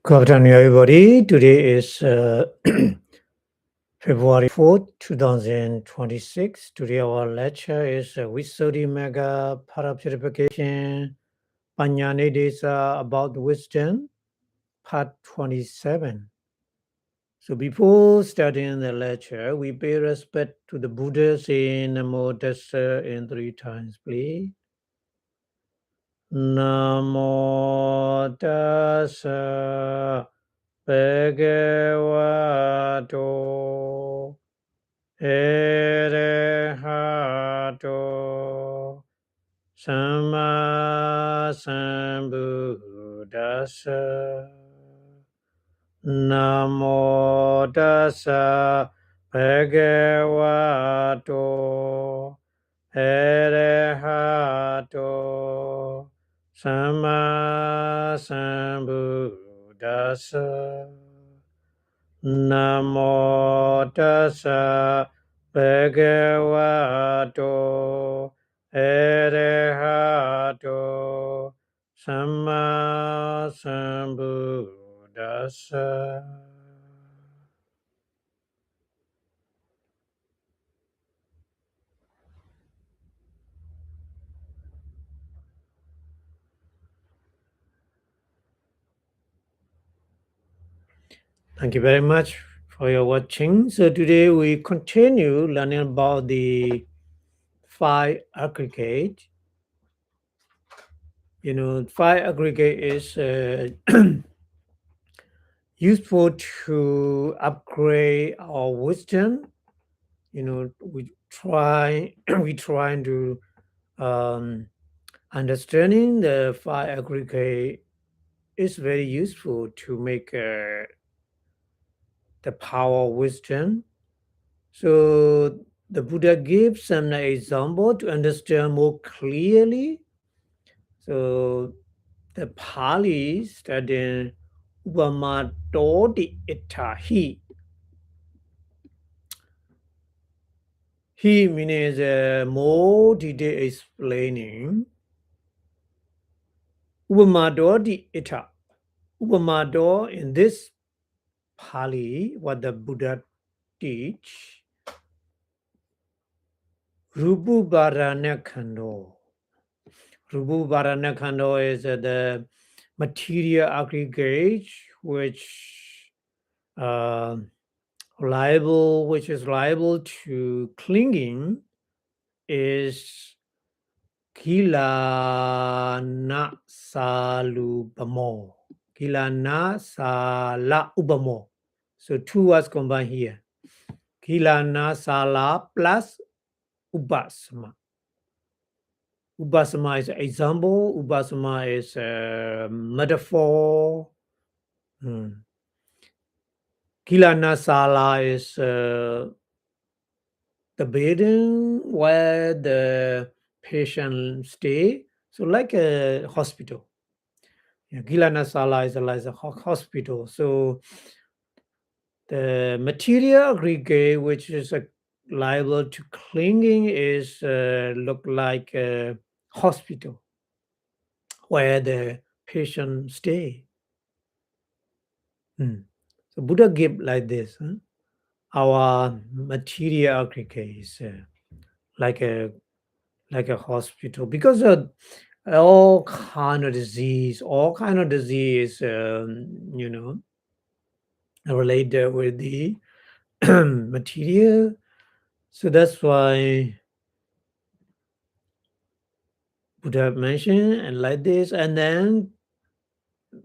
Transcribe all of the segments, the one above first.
Good afternoon, everybody. Today is February 4th, 2026. Today our lecture is Visuddhi Mega Purification Panyanidesa about wisdom, part 27. So before starting the lecture, we pay respect to the Buddha saying Namo Tassa in 3 times, please. Namo Tassa Bhagavato Arahato Samma Sambuddhassa. Namo Tassa Bhagavato Arahato Samma Sambuddhassa. Namo Tassa Bhagavato Arahato Samma Sambuddhassa. Thank you very much for your watching. So today we continue learning about the 5 aggregate. 5 aggregate is useful to upgrade our wisdom. We trying to understanding the 5 aggregate is very useful to make the power of wisdom. So the Buddha gives some example to understand more clearly. So the Pali studying Upamatodi Itahi. He means more detailed explaining. Upamadodi Ita. Upamado in this Pali, what the Buddha teach. Rupu Bharana Khando. Rupu Bharana Khando is the material aggregate which is liable to clinging is Kilana Salubamo. Kilana Sala Ubamo. So 2 words combined here. Kilana Sala plus Upasama. Upasama is an example. Upasama is a metaphor. Kilana Sala is the building where the patient stay. So like a hospital. Kilana Sala is like a hospital. So the material aggregate which is liable to clinging is look like a hospital where the patient stay. So Buddha give like this. Our material aggregate is like a hospital because all kind of disease related with the material. So that's why Buddha mentioned and like this. And then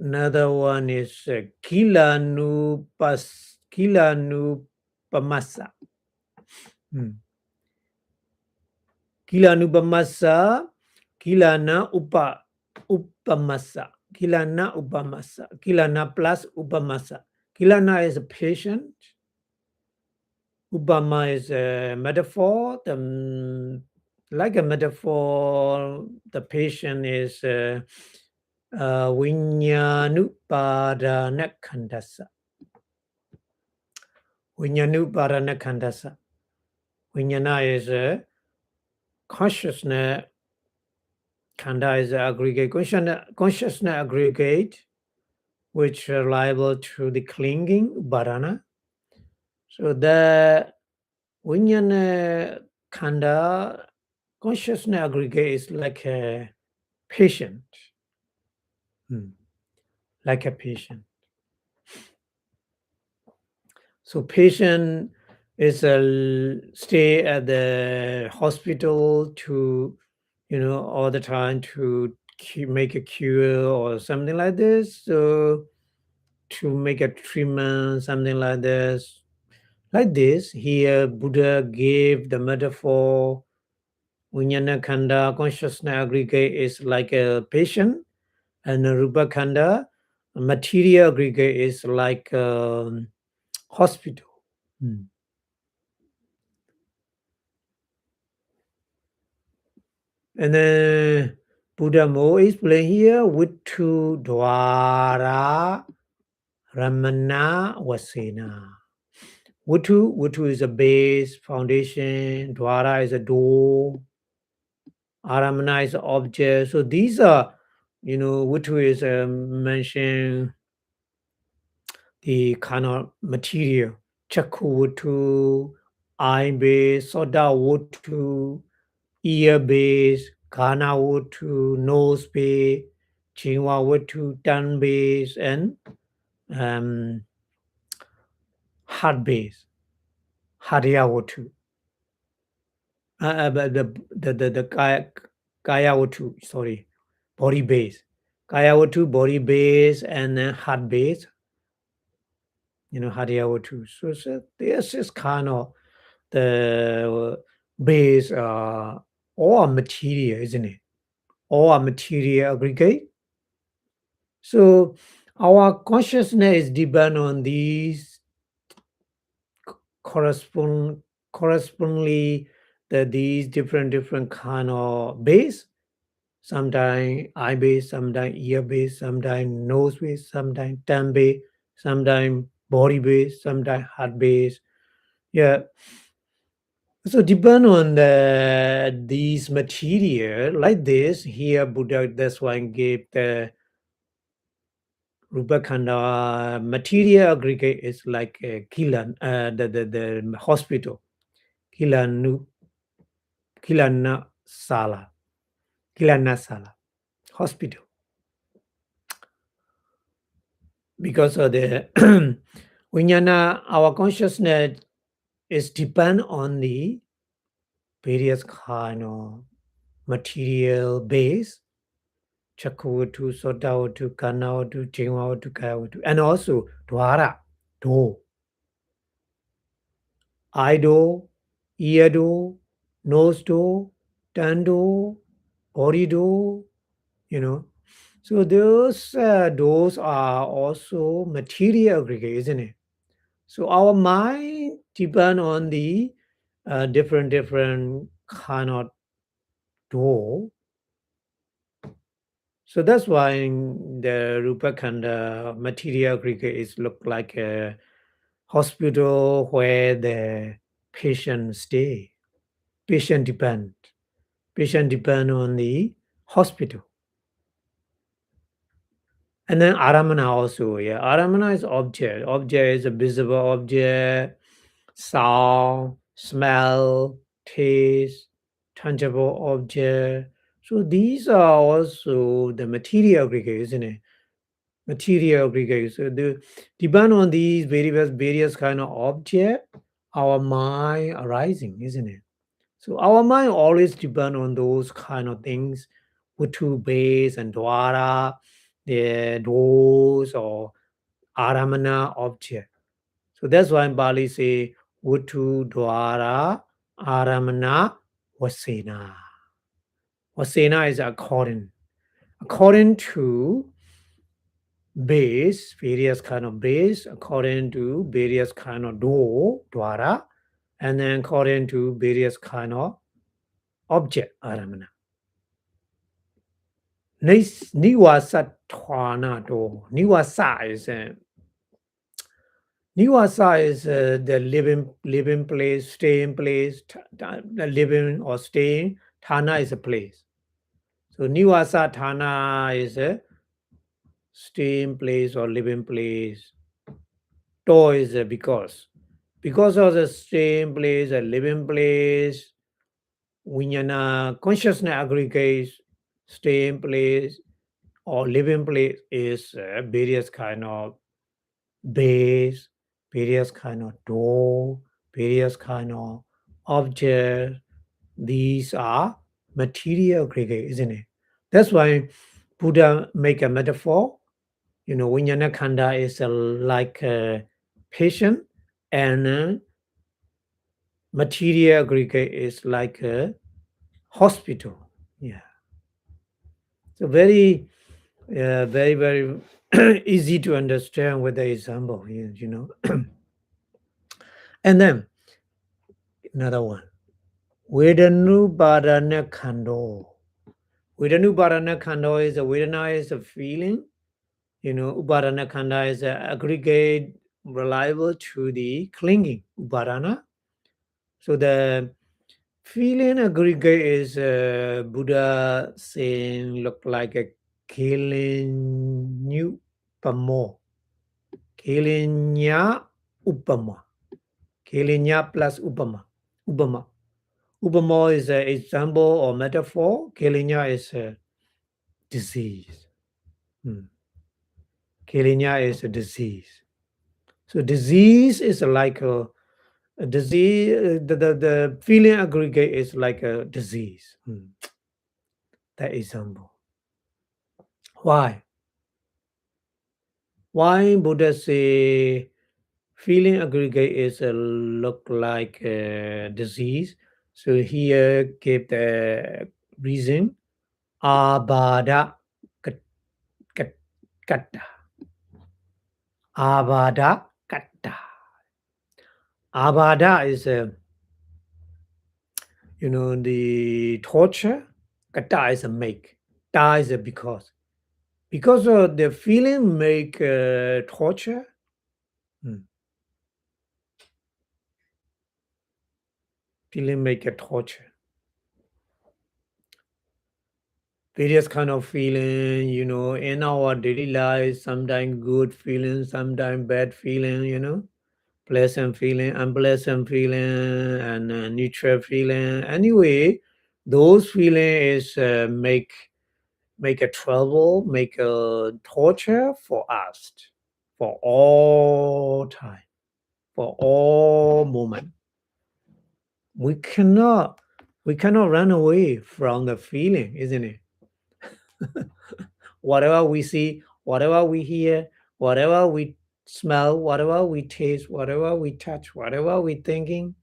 another one is Kilanupamasa. Kilanupamasa, Kilana Upamasa. Kilana Upamasa. Kilana plus Upamasa. Kilana is a patient. Upama is a metaphor. Like a metaphor, the patient is Vinyanupadana Khandasa. Vinyanupadana Khandasa. Vinyana is a consciousness. Khanda is aggregate. Consciousness aggregate. which are liable to the clinging Uparana. So the Vijnana Khanda consciousness aggregate is like a patient. Like a patient. So patient is a stay at the hospital to, all the time to make a cure or something like this. So to make a treatment, something like this. Like this, here Buddha gave the metaphor. Vijnana Khanda consciousness aggregate is like a patient, and Rupa Khanda material aggregate is like a hospital. And then Buddha more explain here Vittu Dwara Ramana Vasena. Vittu is a base, foundation, Dwara is a door, Aramana is an object. So these are, Vittu is mentioned the kind of material. Chakku Vittu, eye base, Soda Vittu, ear base, Ghana Vittu, nose base, Chingwa Vittu, tongue base, and heart base, Hariya Vittu. But the Kaya Vittu, sorry, body base. Kaya Vittu, body base, and then heart base, Hariya Vittu. So this is kind of the base, all material, isn't it? All material aggregate. So our consciousness depend on these correspondingly these different kind of base. Sometimes eye base, sometimes ear base, sometimes nose base, sometimes tongue base, sometimes body base, sometimes heart base. Yeah. So depend on these material like this. Here Buddha, that's why gave the Rupa Khanda material aggregate is like a Kilan, the hospital, Kilana Sala, hospital. Because of the Vijnana, our consciousness is depend on the various kind of material base, Chakravatu, Sotavatu, Kanavatu, Chingavatu, Kayavatu, and also Dwara, door. Eye door, ear door, nose door, tongue door, body door, So those doors are also material aggregate, isn't it? So our mind depend on the different kind of door. So that's why the Rupa Khanda material aggregate is look like a hospital where the patient stay. Patient depend on the hospital. And then Aramana also, yeah. Aramana is object. Object is a visible object, sound, smell, taste, tangible object. So these are also the material aggregate, isn't it? Material aggregate. So depend on these various kind of object, our mind arising, isn't it? So our mind always depend on those kind of things, Vittu base and Dwara, the doors or Aramana object. So that's why in Bali say Vittu Dwara Aramana Vasena. Vasena is according to base, various kind of base, according to various kind of door, Dwara, and then according to various kind of object, Aramana. Niwasa Twana do. Niwasa is the living place, staying place, the living or staying. Thana is a place. So Niwasa Thana is stay in place or live in place. To is because of the stay in place, a live in place, vijnana consciousness aggregates, stay in place or live in place is various kind of base, various kind of door, various kind of object. These are material aggregate, isn't it? That's why Buddha make a metaphor. Vijnana khanda is like a patient, and material aggregate is like a hospital. Yeah. So very, very easy to understand with the example. And then another one. Vedanupadana khando. Vedanupadana khando is Vedana is a feeling. Upadana khanda is an aggregate reliable to the clinging upadana. So the feeling aggregate is Buddha saying look like a killing upama. Kilinya upama. Kilinya plus upama. Upama. Upama is an example or metaphor. Kilinya is a disease. Kilinya is a disease. So disease is like a disease. The feeling aggregate is like a disease. That example. Why? Why Buddha say feeling aggregate is look like a disease? So here give the reason. Abhada katta. Abhada katta. Abhada is the torture. Katta is a make. Ta is a because. Because of the feeling make torture. Feeling make a torture. Various kind of feeling, in our daily life, sometimes good feeling, sometimes bad feeling, pleasant feeling, unpleasant feeling, and neutral feeling. Anyway, those feelings is make a trouble, make a torture for us, for all time, for all moment. We cannot run away from the feeling, isn't it? Whatever we see, whatever we hear, whatever we smell, whatever we taste, whatever we touch, whatever we thinking,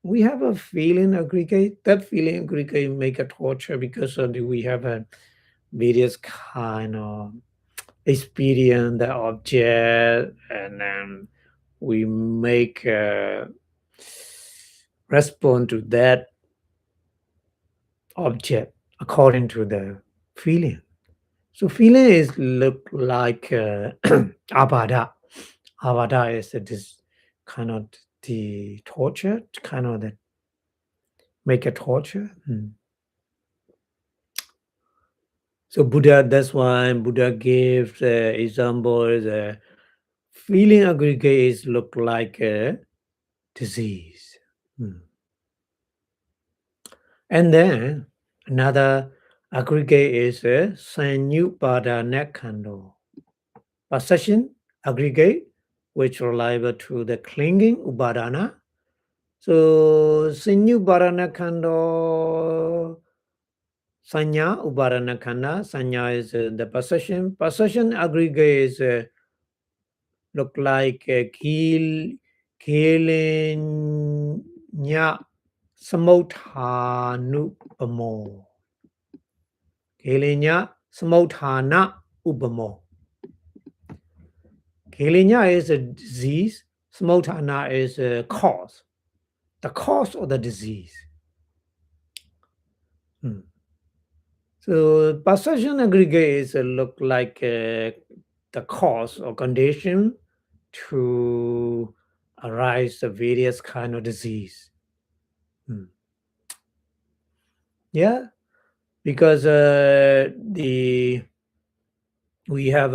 we have a feeling aggregate. That feeling aggregate make a torture because we have a various kind of experience the object, and then we make respond to that object according to the feeling. So feeling is look like abhada. Abhada is this kind of the torture, kind of the make a torture. So Buddha, that's why Buddha gives example. The feeling aggregates look like a disease. And then another aggregate is Sanyupadana khando. Possession aggregate, which reliable to the clinging upadana. So Sanyupadana khando, Sanya upadana khanda. Sanya is the possession. Possession aggregate is look like Kilinya Samothanu Upamo. Kilinya Samothana Upamo. Kilinya is a disease. Samothana is a cause. The cause of the disease. So possession aggregate is look like the cause or condition to arise the various kind of disease. Yeah, because the we have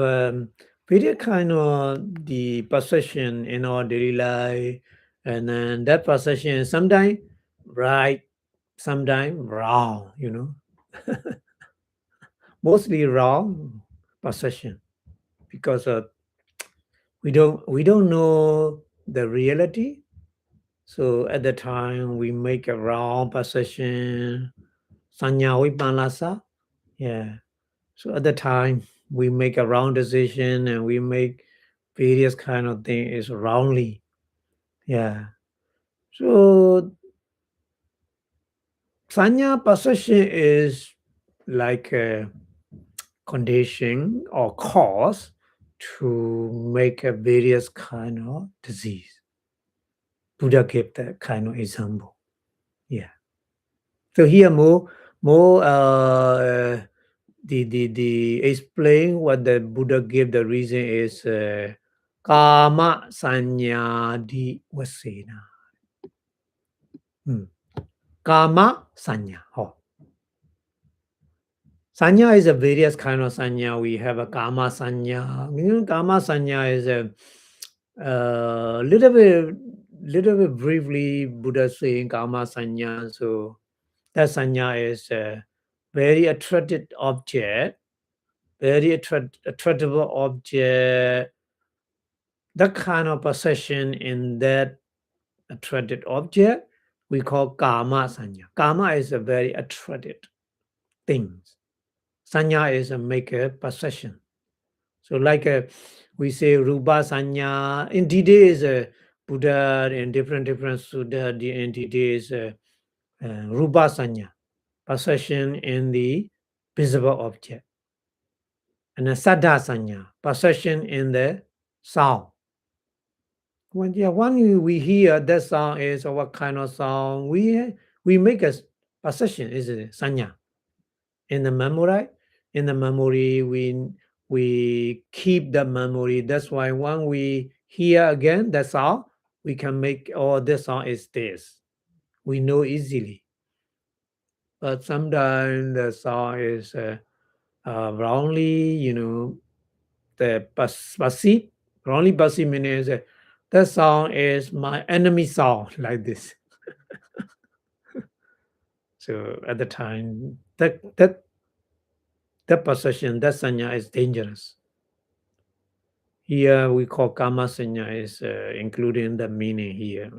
various kind of the possession in our daily life, and then that possession is sometimes right, sometimes wrong, mostly wrong possession, because we don't know the reality. So at the time we make a wrong possession, sanya vipanlasa. Yeah. So at the time we make a wrong decision and we make various kind of things is wrongly. Yeah. So sanya possession is like a condition or cause to make a various kind of disease. Buddha gave that kind of example. Yeah. So here more the explain what the Buddha gave the reason is kama sanya di vasena. Kama sanya. Oh. Sanya is a various kind of sanya. We have a kama sanya. Kama sanya is a little bit briefly Buddha saying kama sanya. So that sanya is a very attractive object, very attractable object. That kind of possession in that attracted object we call kama sanya. Kama is a very attracted thing. Sanya is a maker possession. So like we say rupa sanya. In detail is Buddha in different Sutta. The entity is rupa sanya, possession in the visible object, and a saddha sanya, possession in the sound. When we hear that sound is what kind of sound, we make a possession is it sanya in the memory. In the memory, we keep the memory. That's why when we hear again that sound, we can make this sound is this. We know easily. But sometimes the sound is wrongly, the passive. Wrongly passive means that sound is my enemy sound like this. So at the time, that possession, that sanya is dangerous. Here we call kama sanya is including the meaning here.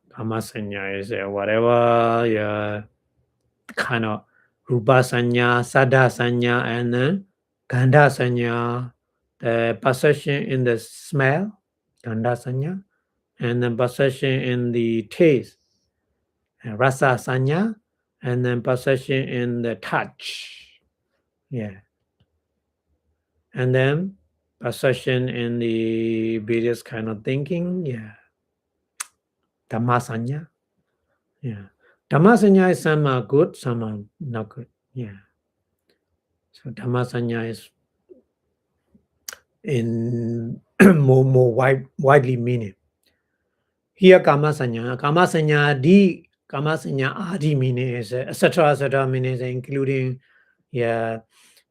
Kama sanya is whatever kind of rupa sanya, saddha sanya, and gandha sanya, the possession in the smell, gandha sanya, and then possession in the taste, rasa sanya, and then possession in the touch. Yeah. And then possession in the various kind of thinking. Yeah. Dhamma sanya. Yeah. Dhamma sanya is some are good, some are not good. Yeah. So Dhamma sanya is in more widely meaning. Here kama sanya adi meaning is etc. meaning is including Dhamma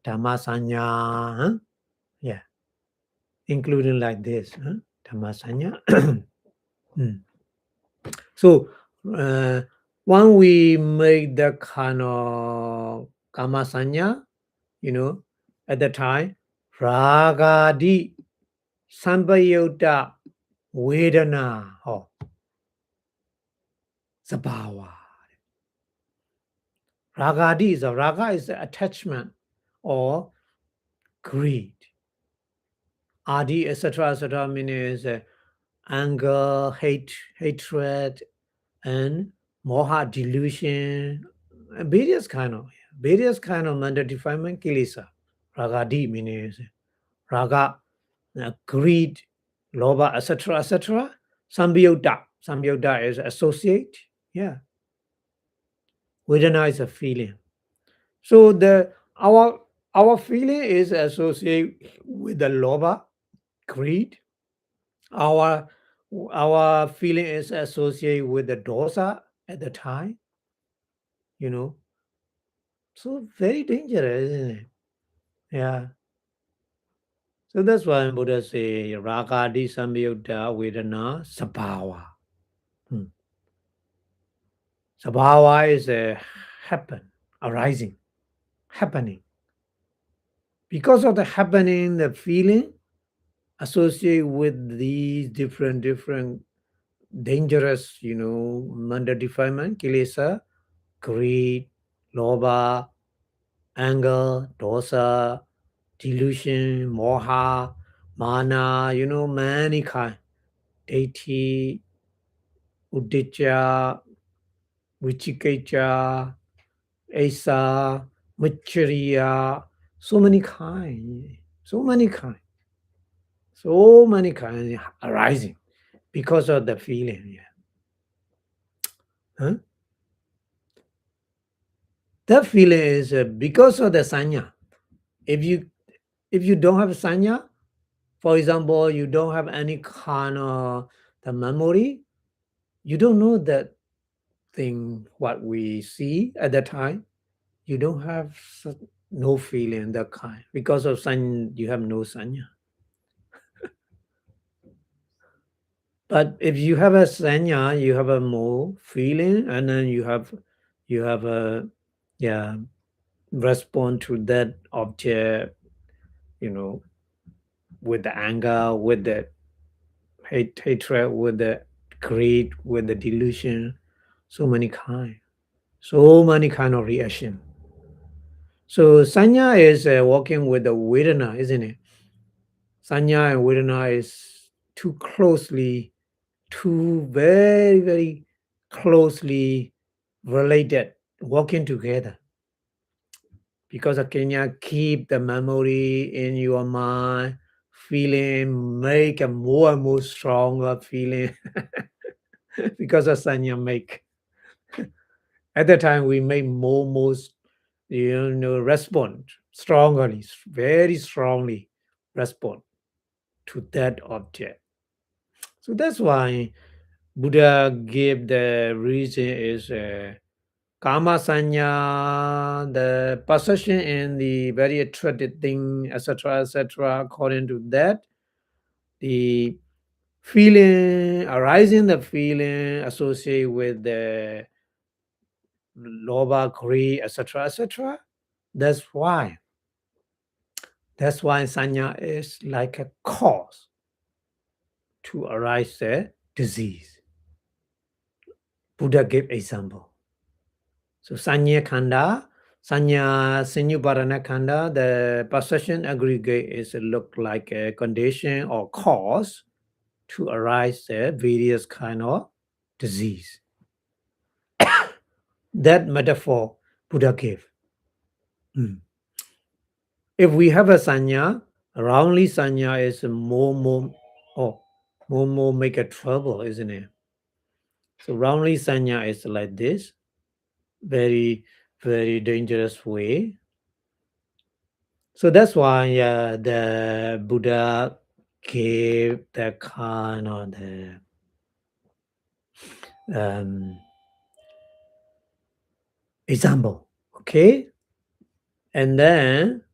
sanya, yeah, including like this, Dhamma sanya. So when we make the kind of kama sanya, at the time, ragadi sampayutta vedana sabhava. Ragadi is raga is attachment or greed. Adi etc. means anger, hatred, and moha delusion, various kind of mental defilement kilesa. Ragadi means raga, greed, loba, etc. Sambhyota is associate. Yeah. Vedana is a feeling. So our feeling is associated with the loba, greed. Our feeling is associated with the dosa at the time. So very dangerous, isn't it? Yeah. So that's why Buddha say Ragadi Samyutta Vedana Sabhava. Sabhava is a happen, arising, happening. Because of the happening, the feeling associated with these different dangerous, manda defilement, kilesa, greed, lobha, anger, dosa, delusion, moha, mana, many kind, deity, uddhacca, vichikicca, asa, machariya, so many kind, so many kind, so many kind arising because of the feeling. Yeah. Huh? That feeling is because of the sanya. If you don't have sanya, for example, you don't have any kind of the memory, you don't know that thing what we see at that time. You don't have no feeling that kind because of sanya. You have no sanya. But if you have a sanya, you have a more feeling, and then you have a respond to that object, with the anger, with the hatred, with the greed, with the delusion, so many kind of reaction. So sanya is working with the vedana, isn't it? Sanya and vedana is too very, very closely related, working together. Because Kenya keep the memory in your mind, feeling, make a more and more stronger feeling. Because of sanya make. At that time, we make more, respond strongly, very strongly respond to that object. So that's why Buddha gave the reason is Kama sanya, the possession and the very attractive thing, etc., etc. According to that, the feeling arising, the feeling associated with the lobha, greed, etc., etc. That's why sanya is like a cause to arise the disease. Buddha gave example. So sanya khanda, sanya sinyuparana khanda, the possession aggregate is look like a condition or cause to arise the various kind of disease. That metaphor Buddha gave. If we have a sanya, wrongly sanya is more make a trouble, isn't it? So wrongly sanya is like this, very, very dangerous way. So that's why the Buddha gave that kind of the example. Okay, and then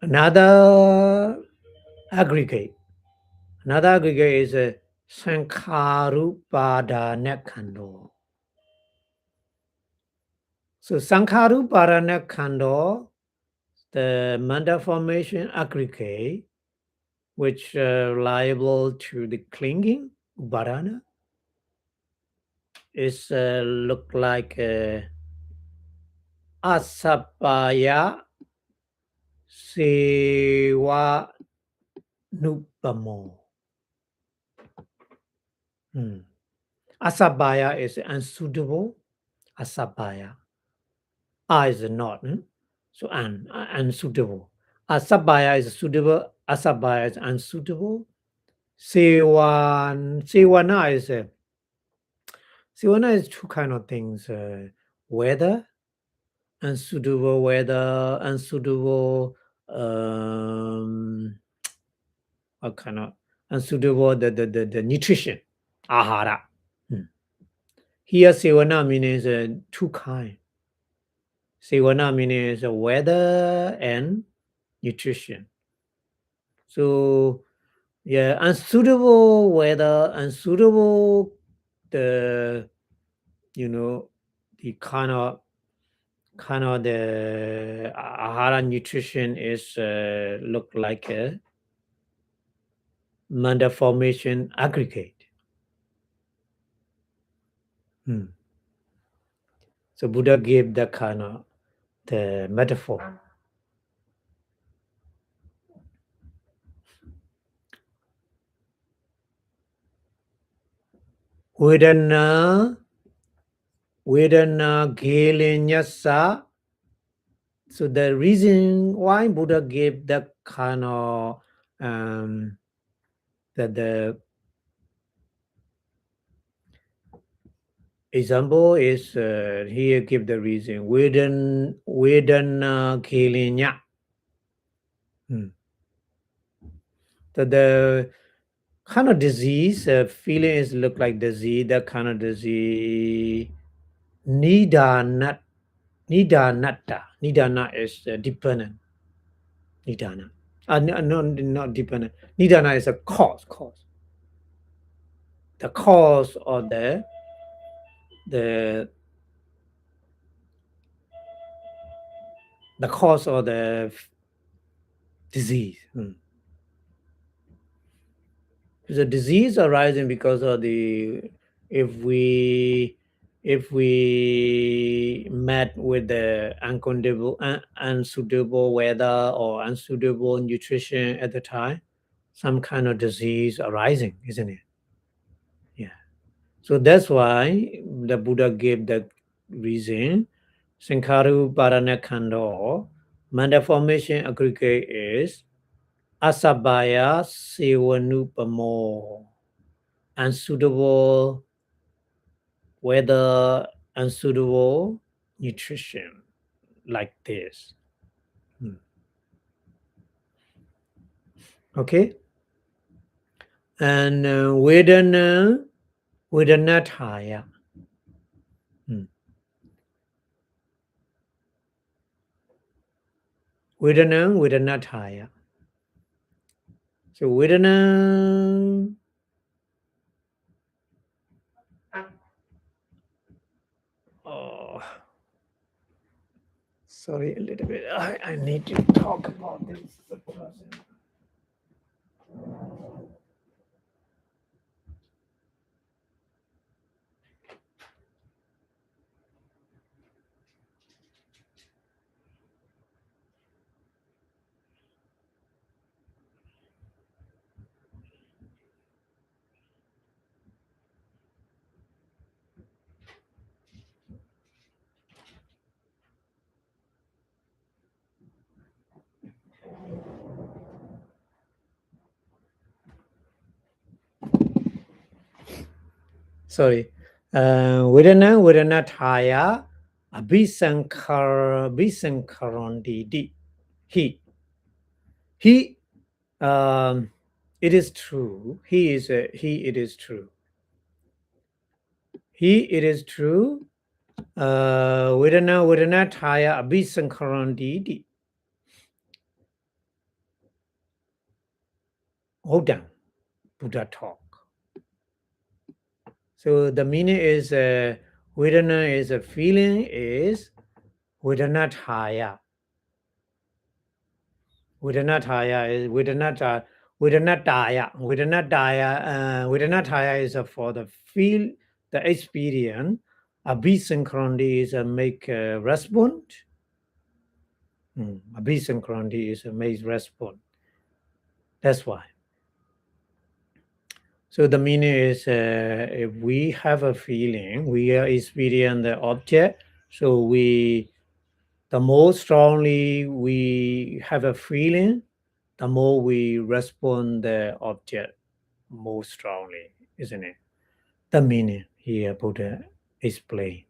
another aggregate. Another aggregate is a Sankharupadana Khando. So Sankharupadana Khando, the manda formation aggregate, which liable to the clinging, upadana, is look like Asapaya Sewa Nupamo. Asabaya is unsuitable. Asabaya. Is not. So unsuitable. Asabaya is suitable. Asabaya is unsuitable. Sewana is two kind of things. Weather, unsuitable weather, unsuitable what kind of unsuitable the nutrition, ahara. Here sevana means two kind. Sewana means weather and nutrition. So yeah, unsuitable weather, unsuitable the the kind of the ahara nutrition is look like a manda formation aggregate. So Buddha gave that kind of the metaphor. Vedana Gelinyasa. So the reason why Buddha gave that kind of the example is here give the reason Vedana Gelinya. So the kind of disease, feeling is look like disease, that kind of disease, Nidana. Nidana is dependent. Nidana. No, not dependent. Nidana is a cause. The cause of the cause of the disease. The disease arising because of the if we met with the unsuitable weather or unsuitable nutrition at the time, some kind of disease arising, isn't it? Yeah. So that's why the Buddha gave the reason. Sankharu Paranakando, Manda formation aggregate is Asabaya Sewanupamo. Unsuitable weather, unsuitable nutrition, like this. Okay? And Vedanataya. Vedanataya. So Vedana. Oh, sorry, a little bit. I need to talk about this. Sorry. Vedanataya Abhisankarondidi. He. It is true. It is true. It is true. Vedanataya Abhisankarondidi. Hold on. Buddha talk. So the meaning is Vedana is a feeling is Vedanataya. Vedanataya is Vedanataya. Vedanataya is for the feel, the experience. Abhisankarondidi is a make respond. Abhisankarondidi is a make respond. That's why. So the meaning is if we have a feeling, we are experiencing the object. So the more strongly we have a feeling, the more we respond the object more strongly, isn't it? The meaning here Buddha explain.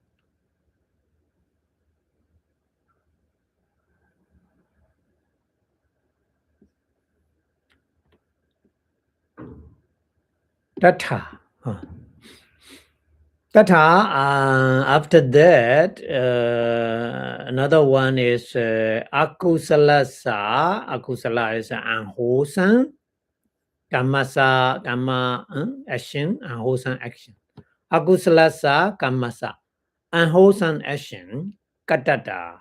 Tatha. Tatha, after that, another one is akusala. Akusala is unwholesome. Kamasa, kama action, unwholesome action. Akusalasa, kamasa, unwholesome action. Katata,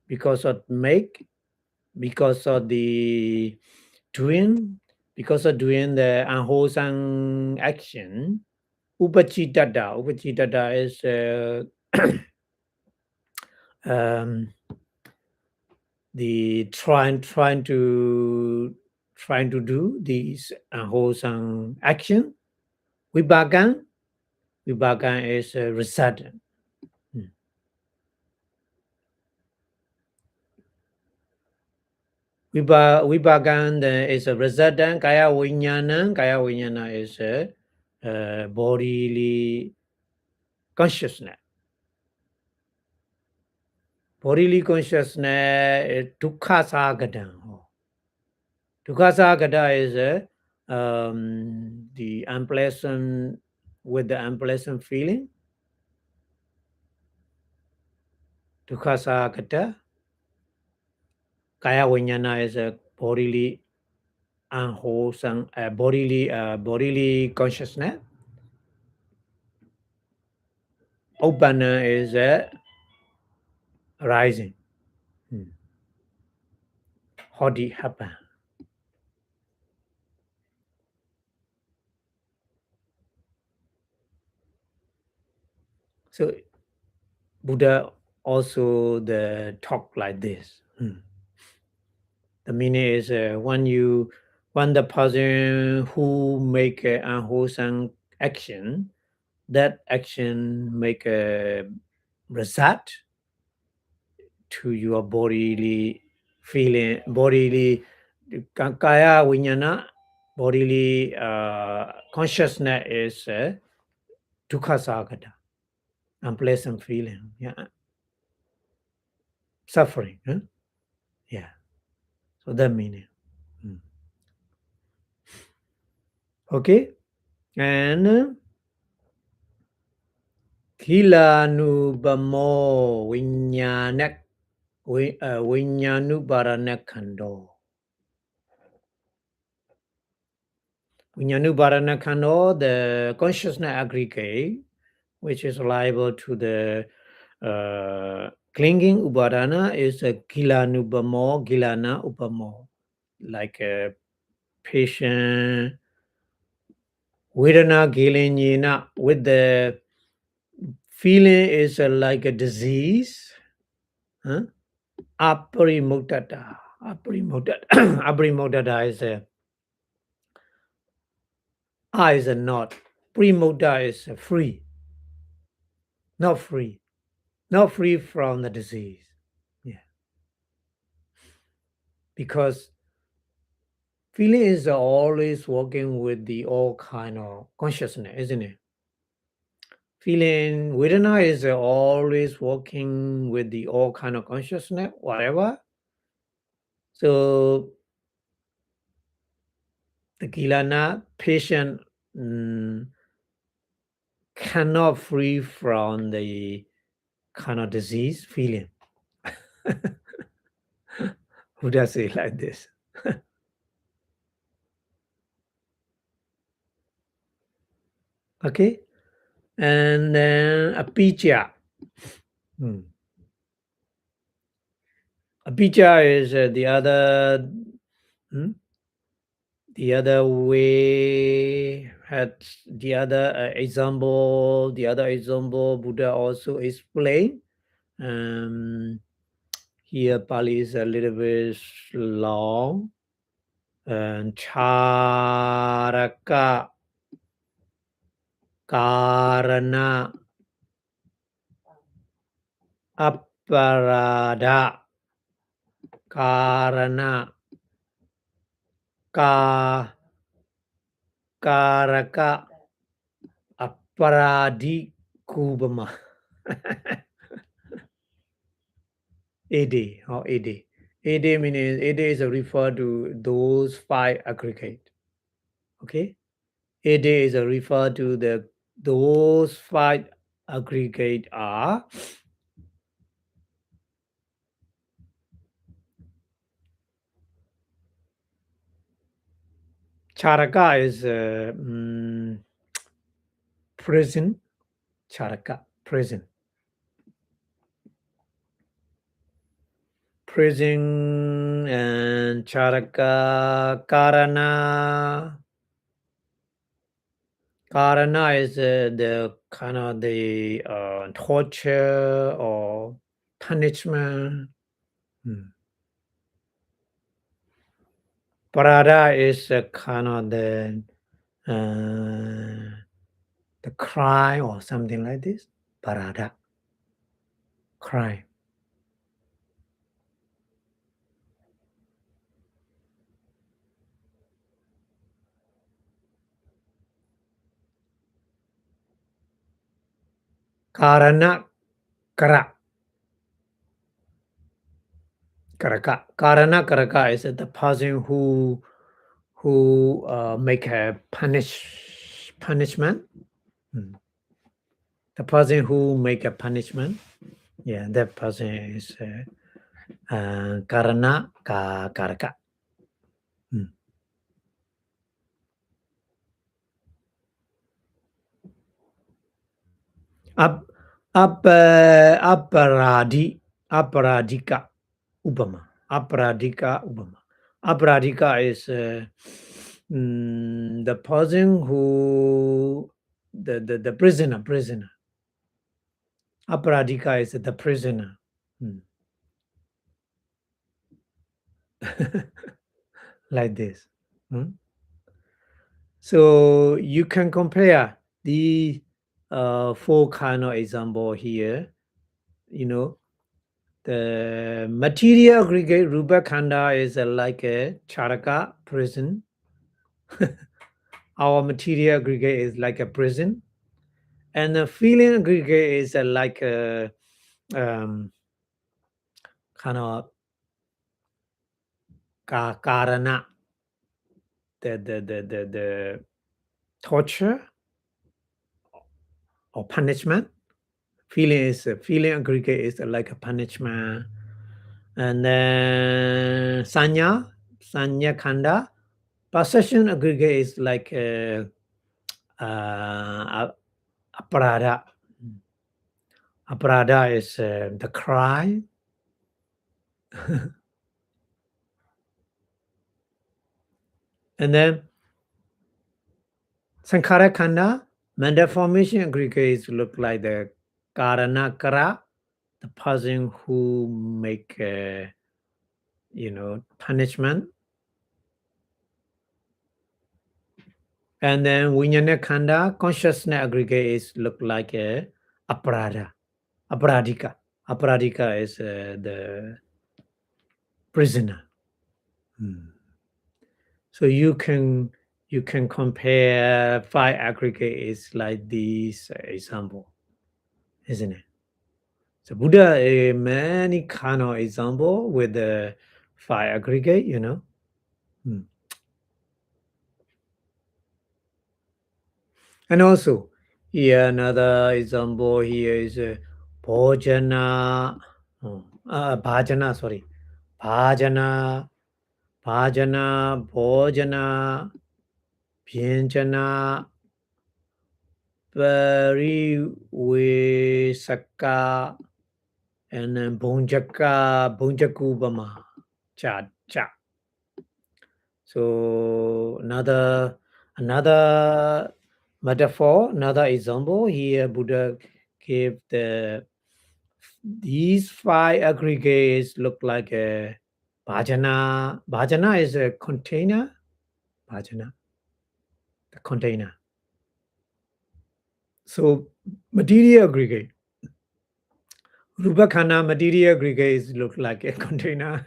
because of make, because of the doing, because of doing the unwholesome action. Upachitata. Upachitata is the trying to do these unwholesome action. Vipassanā is a resultant. Vipassanā is a resultant. Kaya viññāna is a bodily consciousness. Bodily consciousness is dukkha sagata. Dukkha sagata is the unpleasant, with the unpleasant feeling. Dukkha sagata. Kaya viññāna is a bodily unwholesome, bodily consciousness. Upana is arising. Hoti happen. So Buddha also the talk like this. The meaning is when the person who make an unwholesome action, that action make a result to your bodily feeling, bodily kaya viññāna, bodily consciousness is dukkha sagata, unpleasant feeling, suffering. Yeah, so that meaning. Okay, and Kilanubamo Vinyanubaranakando. Vinyanubaranakando, the consciousness aggregate, which is liable to the clinging upadana, is a Kilanubamo, Gilana Upamo, like a patient Vedana Gilinyina, with the feeling is like a disease. Aparimutata. Aparimutata is is not. Primutta is free. Not free. Not free from the disease. Yeah. Because feeling is always working with the all kind of consciousness, isn't it? Feeling Vedana is always working with the all kind of consciousness, whatever. So the Kilana patient cannot free from the kind of disease feeling. Who does it like this? Okay, and then apicca. Apicca is the other way. Had the other example. The other example Buddha also explained. Here Pali is a little bit long. And charaka karana aparada karana karaka aparadi kubama. AD or AD. AD means AD is referred to those 5 aggregate. Okay, AD is referred to those 5 aggregate are Charaka is prison. Charaka, prison. Prison and Charaka Karana. Karana is the kind of the torture or punishment. Parada is kind of the crime or something like this. Parada, crime. Karana kara. Karaka. Karana karaka is the person who make a punishment. The person who make a punishment. Yeah, that person is karana karaka. Aparadika Upama. Aparadika Upama. Aparadika is the person who the prisoner. Aparadika is the prisoner. Like this. So you can compare the four kind of example here. You know, the material aggregate Rupa Khanda is like a Charaka prison. Our material aggregate is like a prison. And the feeling aggregate is like a kind of karana, the torture or punishment. Feeling aggregate is like a punishment. And then sanya khanda, possession aggregate is like aparada. Aparada is the crime. And then sankhara khanda, mental formation aggregates look like the karana kara, the person who make punishment. And then Vijnana Khanda, consciousness aggregates look like a aparada, aparadika. Aparadika is the prisoner. So you can compare five aggregates like this example, isn't it? So Buddha many kind of example with the five aggregate, And also, here another example here is bhajana, bhajana, sorry, bhajana, bhojana, bhyanjana, parivisaka, and then bhunjakubama, cha. So another metaphor, another example here. Buddha gave these five aggregates look like a bhajana. Bhajana is a container. Bhajana, the container. So material aggregate. Rupa Khana material aggregates look like a container.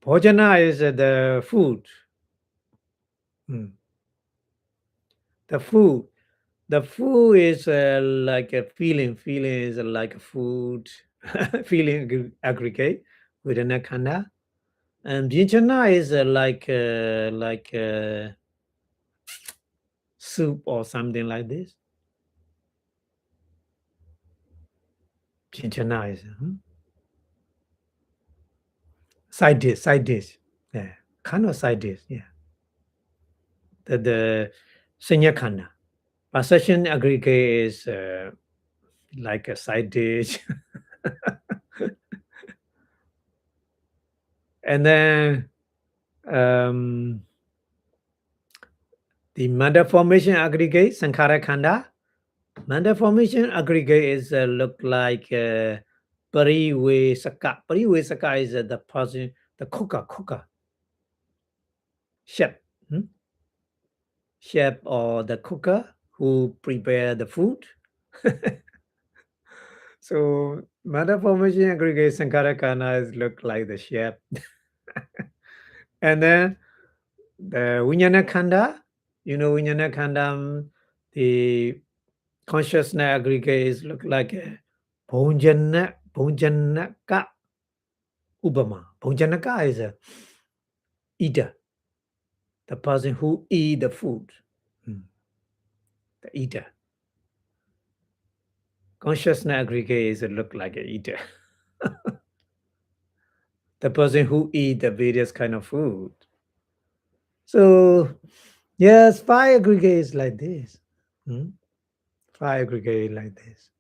Bhojana is the food. The food is like a feeling. Feeling is like a food. Feeling aggregate within a khanda. And bhyajana is like soup or something like this. Bhyajana is side dish. Yeah, kind of side dish, yeah. The Sanya Khanda. Perception aggregate is like a side dish. And then the matter formation aggregate, Sankhara Khanda. Matter formation aggregate is look like Pariwesaka. Pariwesaka is the person, the cooker, chef, chef or the cooker who prepare the food. So matter formation aggregate Sankara Khanda is look like the chef. And then the Vijnana Khanda, Vijnana Khanda, the consciousness aggregate is look like a Bhonjanaka Ubama. Bhonjanaka is a eater, the person who eat the food, the eater. Consciousness aggregate is look like an eater. The person who eat the various kind of food. So yes, 5 aggregates like this. 5 aggregate like this.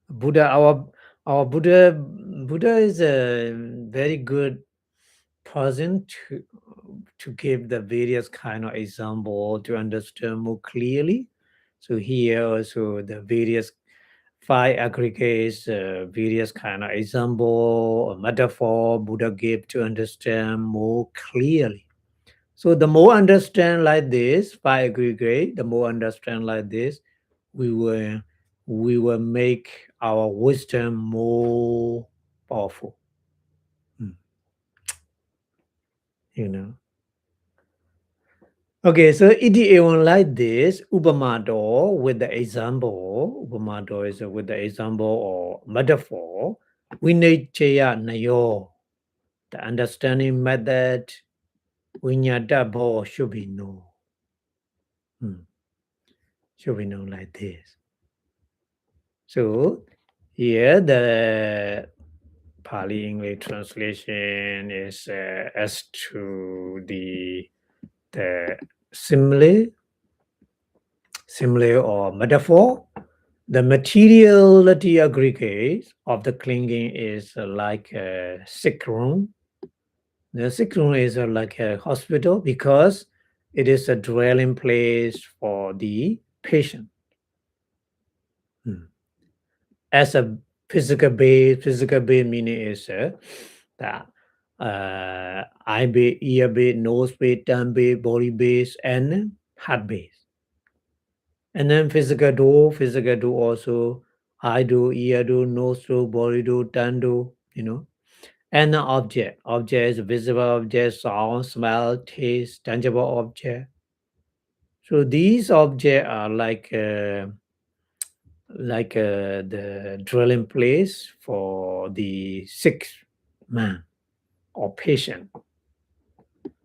Buddha, our Buddha is a very good person to give the various kind of example to understand more clearly. So here also the various 5 aggregates, various kind of example or metaphor Buddha gave to understand more clearly. So the more understand like this, 5 aggregate, the more understand like this, we will make our wisdom more powerful. Okay, so EDA1 like this, Upamado with the example, Upamado is with the example or metaphor, Vinechaya Nayo, the understanding method, Vinyadabo should be known. Should be known like this. So here the Pali English translation is as to the simile or metaphor. The materiality aggregate of the clinging is like a sick room. The sick room is like a hospital because it is a dwelling place for the patient. As a physical base meaning is that eye base, ear base, nose base, tongue base, body base, and heart base. And then physical door also eye do, ear do, nose do, body do, tongue do, And the object is visible object, sound, smell, taste, tangible object. So these objects are like the dwelling place for the sick man or patient.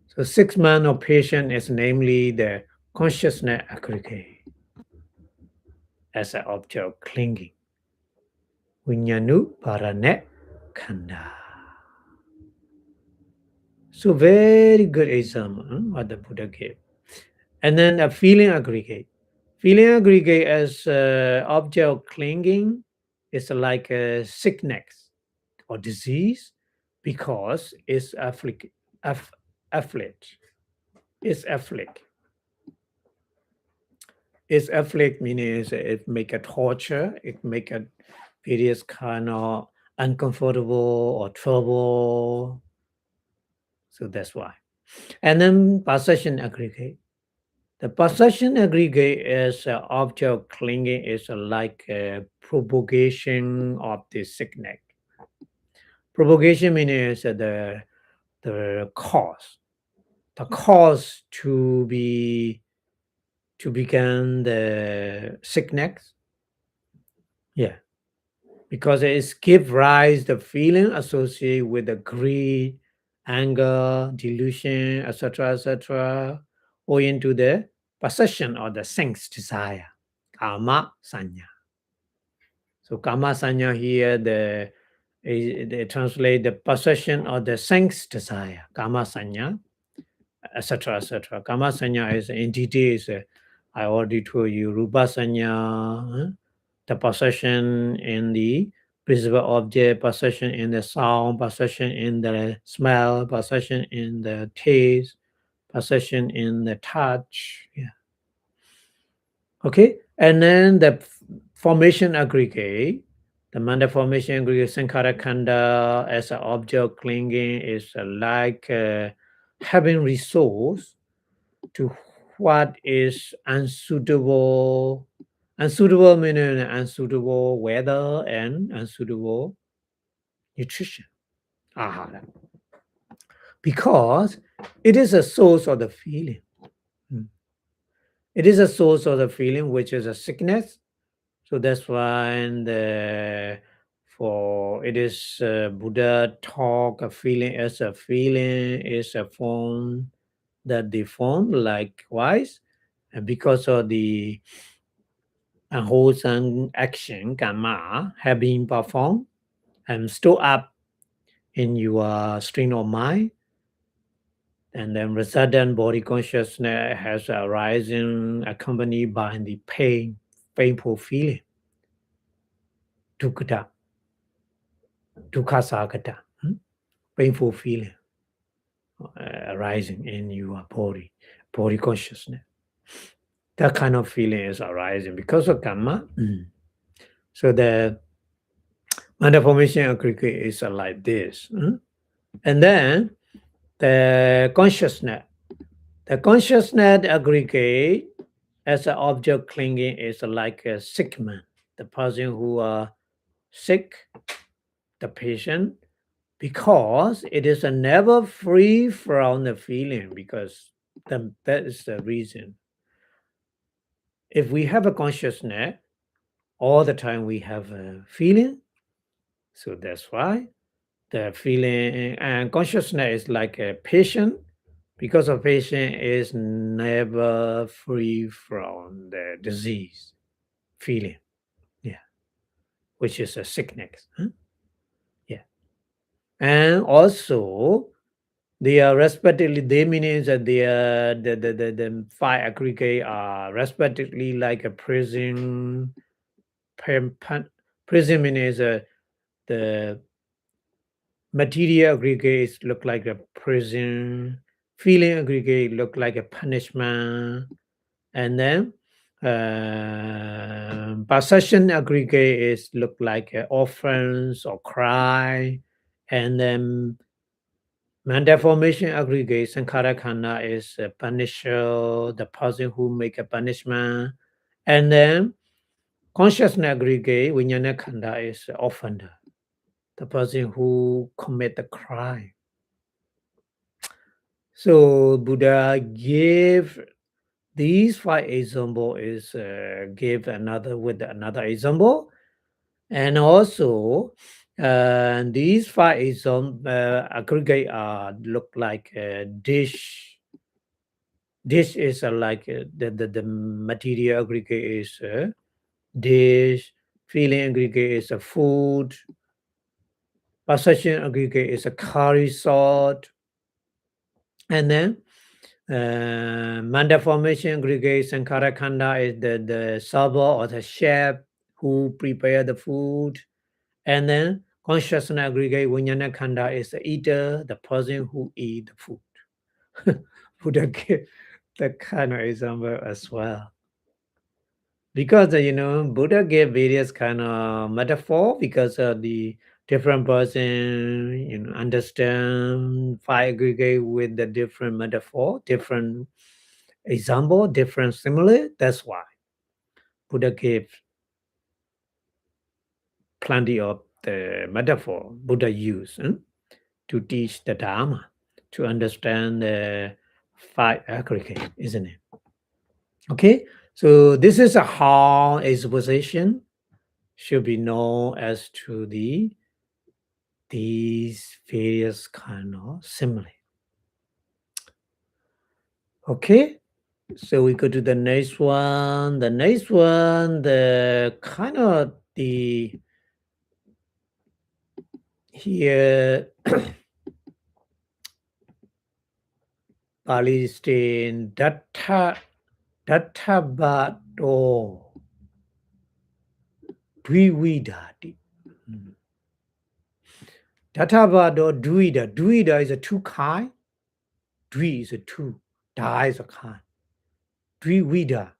So sick man or patient is namely the consciousness aggregate as an object of clinging. Vinyanu Parane Khanda. So very good example what the Buddha gave. And then a feeling aggregate. Feeling aggregate as object of clinging is like a sickness or disease because it's afflict. It's afflict meaning it make a torture, it make a various kind of uncomfortable or trouble. So that's why. And then possession aggregate. The possession aggregate is object of clinging is like a propagation of the sickness. Propagation means the cause. The cause to begin the sickness. Yeah. Because it gives rise the feeling associated with the greed, anger, delusion, etc., or into the possession or the sense desire, kama sanya. So kama sanya here They translate the possession of the sense desire, kama sanya, etc., etc. Kama sanya is in details. I already told you, rupa sanya, the possession in the visible object, possession in the sound, possession in the smell, possession in the taste, possession in the touch. Yeah. Okay, and then the formation aggregate, the manda formation aggregate sankhara khanda as an object clinging is like having resource to what is unsuitable. Unsuitable meaning unsuitable weather and unsuitable nutrition. Ahara. Because it is a source of the feeling. It is a source of the feeling, which is a sickness. So that's why for it is Buddha talk a feeling as a feeling is a form that they form likewise, and because of the unwholesome action karma have been performed and stored up in your stream of mind, and then resultant body consciousness has arisen accompanied by the painful feeling, dukkha sakata, painful feeling arising in your body consciousness. That kind of feeling is arising because of karma. So the manda formation aggregate is like this. And then the consciousness aggregate as an object clinging is like a sick man, the person who are sick, the patient, because it is never free from the feeling, because that is the reason. If we have a consciousness, all the time we have a feeling, so that's why the feeling and consciousness is like a patient, because a patient is never free from the disease feeling, yeah, which is a sickness, yeah. And also they are respectively, they means that they are the five aggregate are respectively like a prison. Prison means the material aggregates look like a prison, feeling aggregate look like a punishment, and then possession aggregate is look like orphans or cry, and then manda formation aggregate sankhara khanda is a punisher, the person who make a punishment, and then consciousness aggregate vijnana khanda is offender, the person who commit the crime. So Buddha gave these five example is give another with another example, and also these five example aggregate look like a dish. Dish is like the material aggregate is dish, feeling aggregate is a food, possession aggregate is a curry salt, and then manda formation aggregate sankhara khanda is the server or the chef who prepare the food, and then consciousness aggregate vijnana khanda is the eater, the person who eat the food. Buddha gave that kind of example as well, because Buddha gave various kind of metaphor because of the different person understand five aggregate with the different metaphor, different example, different simile. That's why Buddha gave plenty of the metaphor Buddha used to teach the Dharma, to understand the five aggregate, isn't it? Okay, so this is a how exposition should be known as to these various kind of simile. Okay, so we go to the next one. The next one, the kind of the here Pali is saying Datthabado Dvividati. Datthabado Dvida. Dvida is a two kind. Dvi is a two. Da is a kind. Dvida.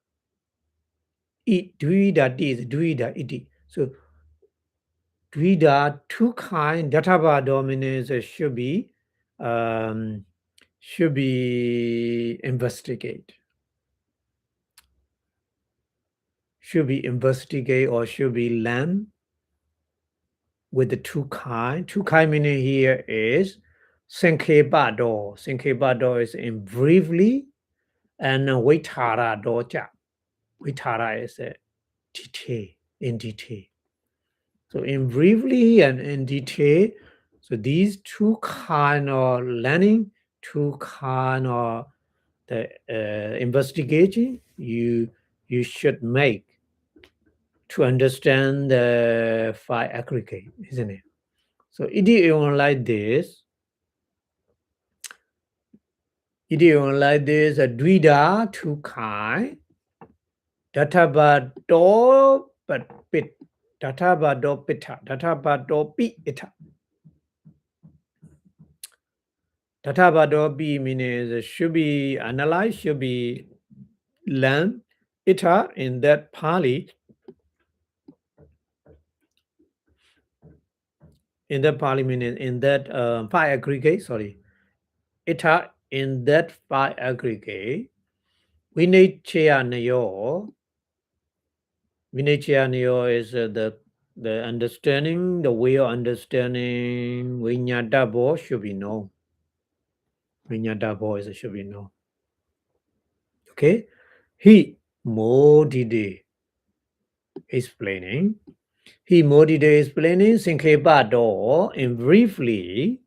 Dvida is Dvida iti. So Dvida two kind. Datthabado means should be investigate. Should be investigate or should be learn with the two kind. Two kind meaning here is Sankhebado. Sankhebado is in briefly, and Vaitara doja. Vaitara is a detail, in detail. So in briefly and in detail, so these two kind of learning, two kind of the investigation you should make to understand the five aggregate, isn't it? So idiom like this, a dvida two kind, databado but pit, databado pita, databado pi ita. Databado pi means should be analyzed, should be learned. Ita in that Pali, meaning in that five aggregate, sorry. Ita in that five aggregate, Vinachaya is the understanding, the way of understanding. Vinyadabo should be known. Vinyadabo should be known. Okay? He Modide explaining. He Modide explaining Sankhebado in briefly.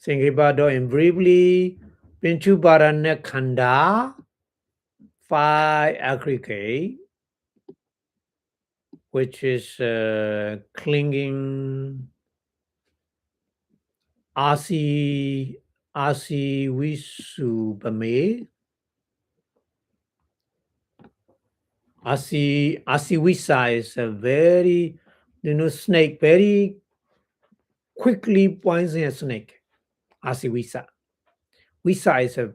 Sankhebado in briefly. Pinchuparana Khanda five aggregate, which is clinging Asi Visubame. Visa is a very, snake, very quickly poison a snake. Visa. Visa is a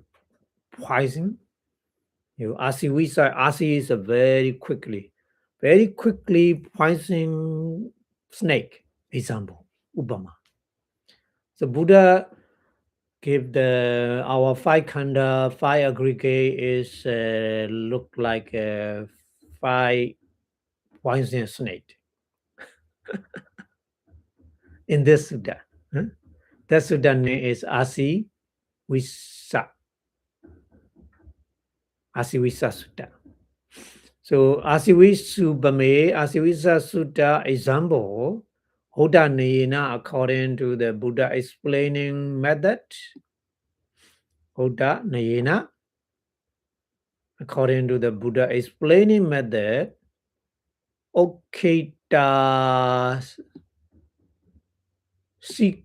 poison. Asi is a very quickly poison snake. Example, Ubama. So Buddha give our five khanda, five aggregate is look like a five poisonous snake in this Sutta. Huh? That Sutta name is Visa Sutta. So Asivisa Sutta example, Hoda Nayena according to the Buddha explaining method. Hoda Nayena according to the Buddha explaining method. Okita Sika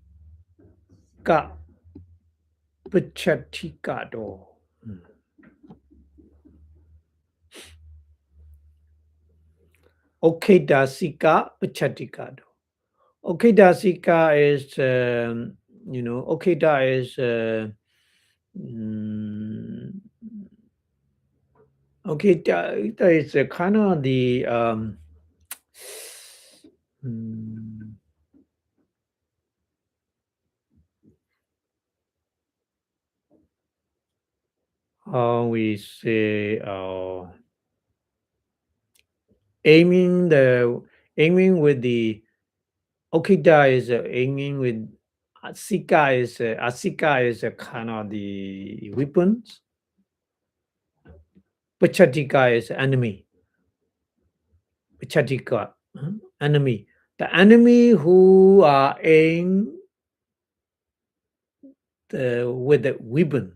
Pachatikado. Okita Sika Pachatikado. Okita Sika is, Okita is, Okita is kind of the, how we say, aiming with the Okita is aiming with Asika is a kind of the weapons. Pachatika is enemy. Pachatika, enemy. The enemy who are aimed with the weapons.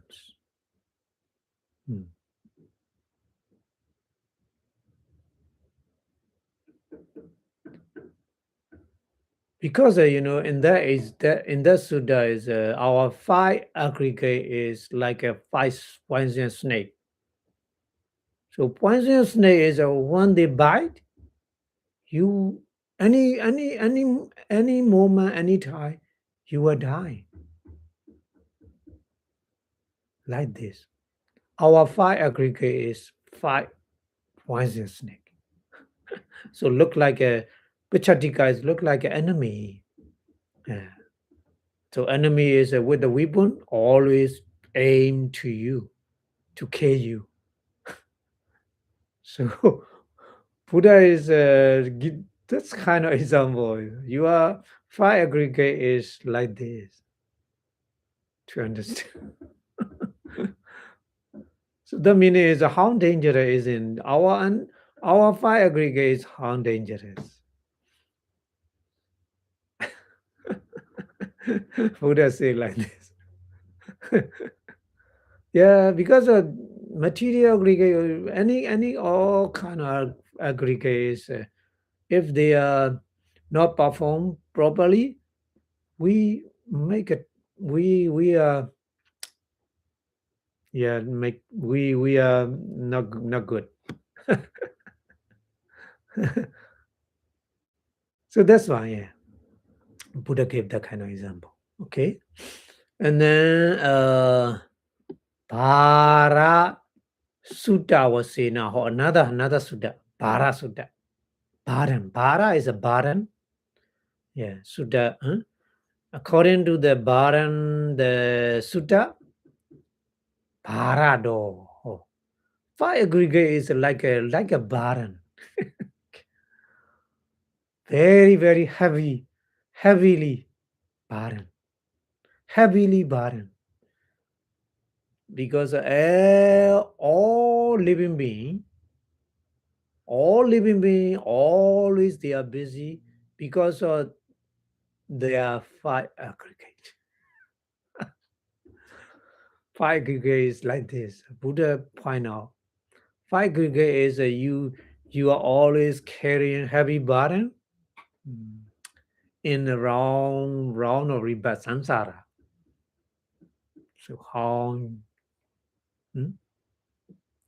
Because in that Sutta is our five aggregate is like a five poisonous snake. So poisonous snake is when they bite you, any moment, any time, you will die. Like this. Our five aggregate is five poisonous snake. So look like a Pichatika is look like an enemy. Yeah. So enemy is with the weapon always aim to you to kill you. So Buddha is that's kind of example. Your fire aggregate is like this to understand. So the meaning is how dangerous is in our fire aggregate is how dangerous. Buddha say like this. Yeah, because material aggregate, any all kind of aggregates, if they are not performed properly, we make it. We are yeah make we are not good. So that's why Buddha gave that kind of example. Okay, and then Para Sutta was saying now another Sutta. Para Sutta. Baran. Para is a Baran. Yeah, Sutta. Huh? According to the Baran, the Sutta, Parado. Oh. Fire aggregate is like a Baran. Very heavily Baran. Heavily Baran. Because all living being, always they are busy because they are fire aggregate. Fire aggregate is like this. Buddha point out. Fire aggregate is you are always carrying heavy burden in the round of rebirth samsara. So how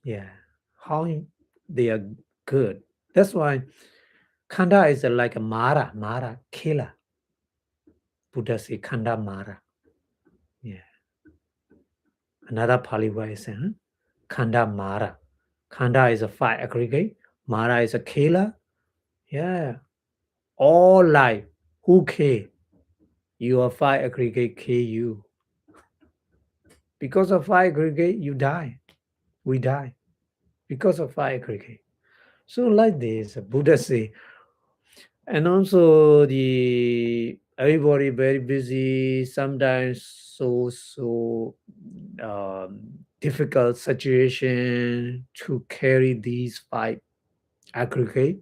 yeah, how they are good. That's why Khanda is like a Mara, killer. Buddha say Khanda Mara. Yeah. Another Pali word is Khanda Mara. Khanda is a fire aggregate. Mara is a killer. Yeah. All life. Who care? Your fire aggregate kill you. Because of fire aggregate, you die. We die. Because of fire aggregate. So like this, Buddha say, and also the everybody very busy, sometimes so difficult situation to carry these five aggregate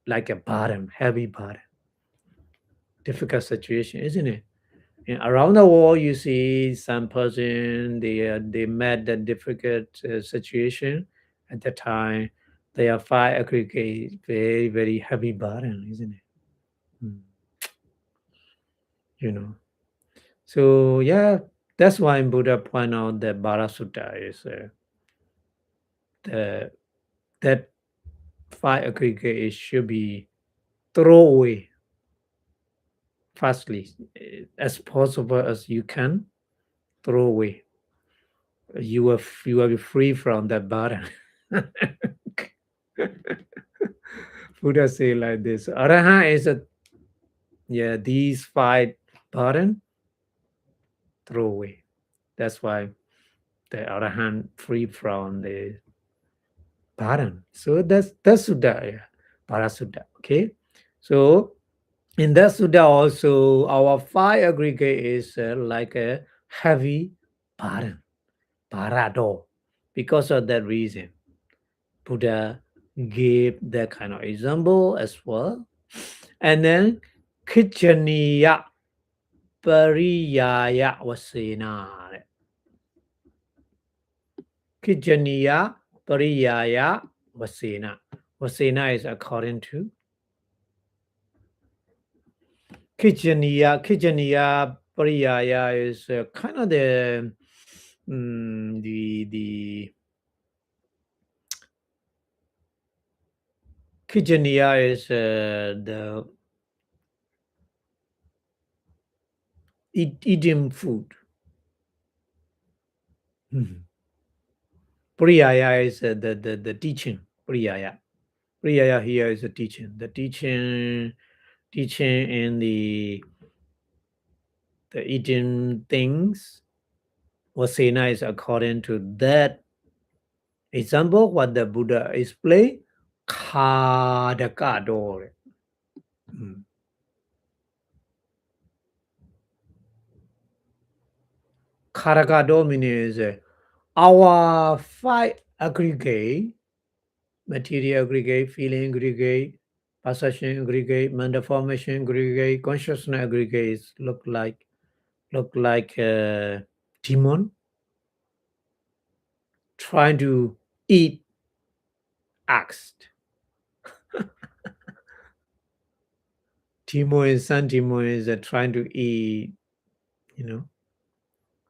like a burden, heavy burden. Difficult situation, isn't it? And around the world, you see some person they met the difficult situation at the time. They are five aggregate, very heavy burden, isn't it? Mm. You know. So yeah, that's why Buddha point out that Bara Sutta is the that five aggregate should be throw away fastly as possible as you can throw away. You will be free from that burden. Buddha say like this. Arahant is these five burden throw away. That's why the Arahant free from the burden. So that's Sutta, Parasuddha. Okay. So in that Sutta also our five aggregate is like a heavy burden, parado. Because of that reason, Buddha gave that kind of example as well. And then Kijaniya Pariyaya Vasena. Kijaniya Pariyaya Vasena. Vasena is according to Kijaniya Pariyaya is kind of the Kijaniya is the eating food. Pariyaya is the teaching. Pariyaya here is the teaching. The teaching and the eating things. Vasena is according to that example. What the Buddha explained. Khadakado. Kharagado means our 5 aggregate, material aggregate, feeling aggregate, perception aggregate, mental formation aggregate, consciousness aggregates look like demon trying to eat ox. Sun demon is trying to eat,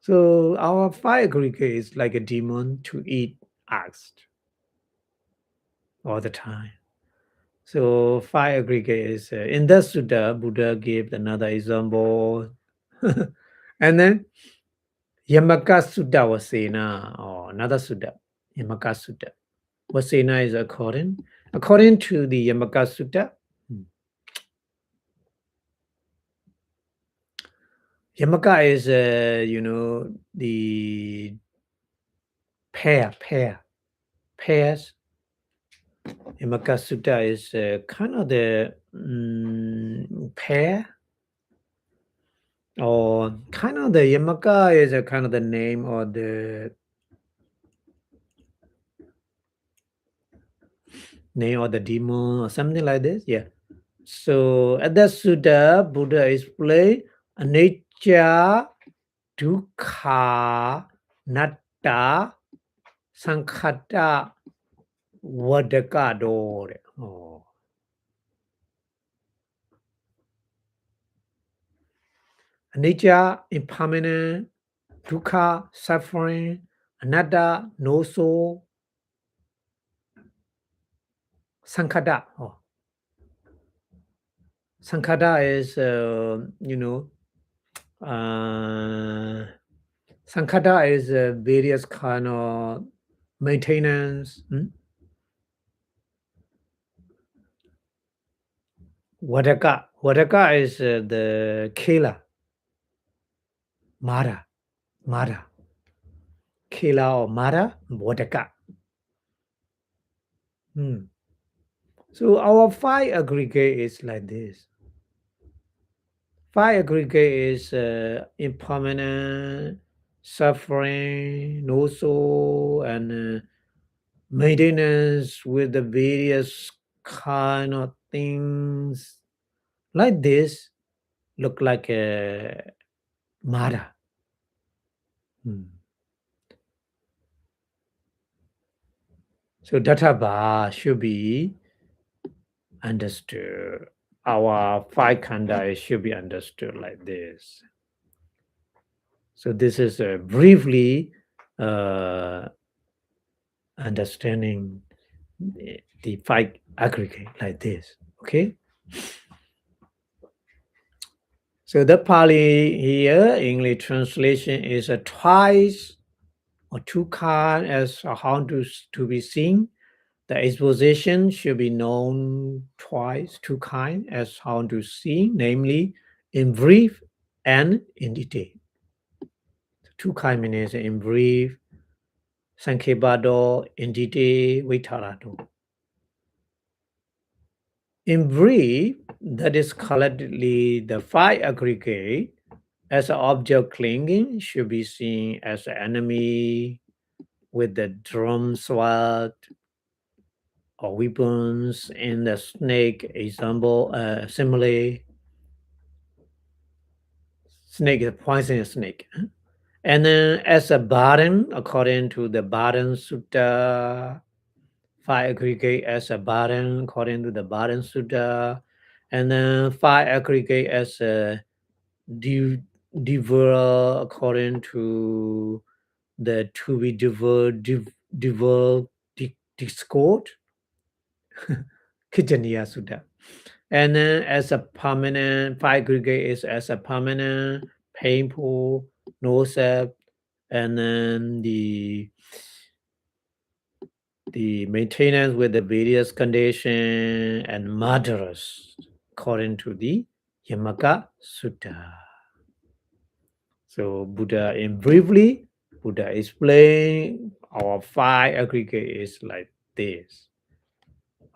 So our 5 aggregate is like a demon to eat ox all the time. So 5 aggregate is in the Sutta, Buddha gave another example. And then Yamaka Sutta Vasena, or another Sutta, Yamaka Sutta. Vasena is according to the Yamaka Sutta. Yamaka is, the pairs. Yamaka Sutta is kind of the pair, or kind of the Yamaka is a kind of the name or the name or the demon or something like this. Yeah. So at that Sutta, Buddha explained anicca, dukkha, natta, sankhata, vadakado. Oh. Anicca, impermanent, dukkha, suffering, anatta, no soul, sankhata. Oh. Sankhata is, sankhata is various kind of maintenance. Vadaka is the killer. Mara. Killer or Mara, Vadaka. So our 5 aggregate is like this. 5 aggregate is impermanent, suffering, no soul, and maintenance with the various kind of things like this. Look like a Mara. So Dattva should be understood. Our 5 khandha should be understood like this. So this is briefly understanding the 5 aggregate like this. Okay. So the Pali here, English translation is twice or 2 kind as how to be seen. The exposition should be known twice, 2 kind as how to see, namely in brief and in detail. 2 kind means in brief, Sankhepado, in detail, Vitarado. In brief, that is collectively the 5 aggregate as an object clinging should be seen as an enemy with the drum sword or weapons in the snake example, simile. Snake is a poisonous snake. And then as a burden, according to the burden sutta, 5 aggregate as a burden, according to the burden sutta, and then 5 aggregate as a diverse according to the to be diverse discord Kitania Sutta. And then as a permanent 5 aggregate is as a permanent painful nausea, and then the maintenance with the various condition and murderers according to the Yamaka Sutta. So Buddha, in briefly, Buddha explain our 5 aggregate is like this.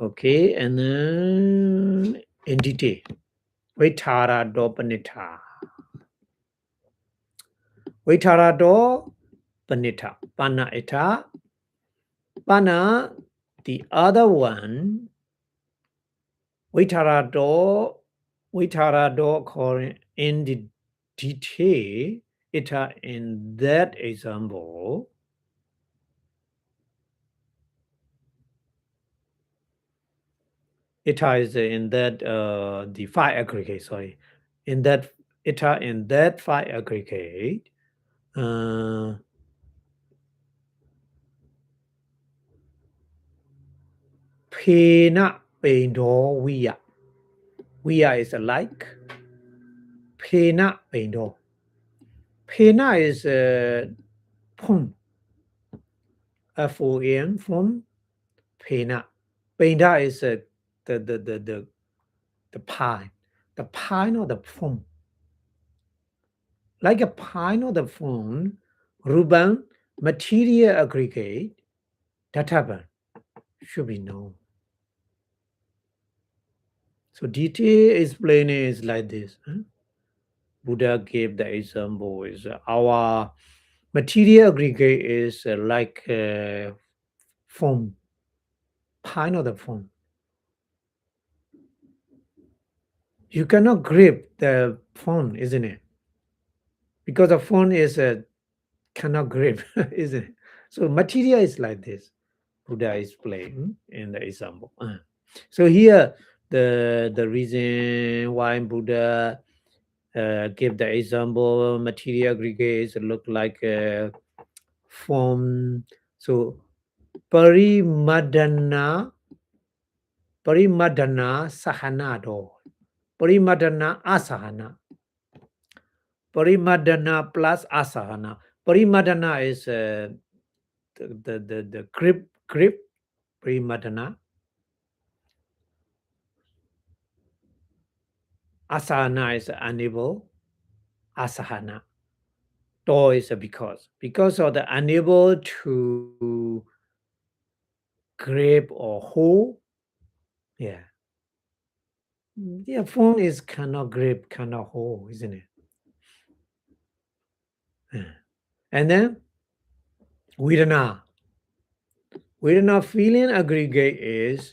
Okay, and then in detail, Vaitara Dopanita. Vaitara Dopanita. Pana Eta. Pana, the other one, Vitarado according in the detail, Ita in that example, Ita is in that the 5 aggregate, sorry. In that Ita in that 5 aggregate, Pena Pendo Via. Via is like Pena Pendo. Pena is Pum. FON from Pena. Pena is the pine. The pine or the phone. Like a pine or the phone, Ruban, material aggregate, databan should be known. So detail explaining is like this. Buddha gave the example is our material aggregate is like phone, pine or the phone. You cannot grip the phone, isn't it? Because the phone is cannot grip, isn't it? So material is like this. Buddha is playing in the example. So here the reason why Buddha give the example material aggregates look like a form. So parimadana sahana do. Parimadana asahana. Parimadana plus asahana. Parimadana is the grip parimadana. Asahana is unable. Asahana. Do is because of the unable to grip or hold. Yeah. Yeah, phone is cannot grip, cannot hold, isn't it? And then Vedana. Vedana feeling aggregate is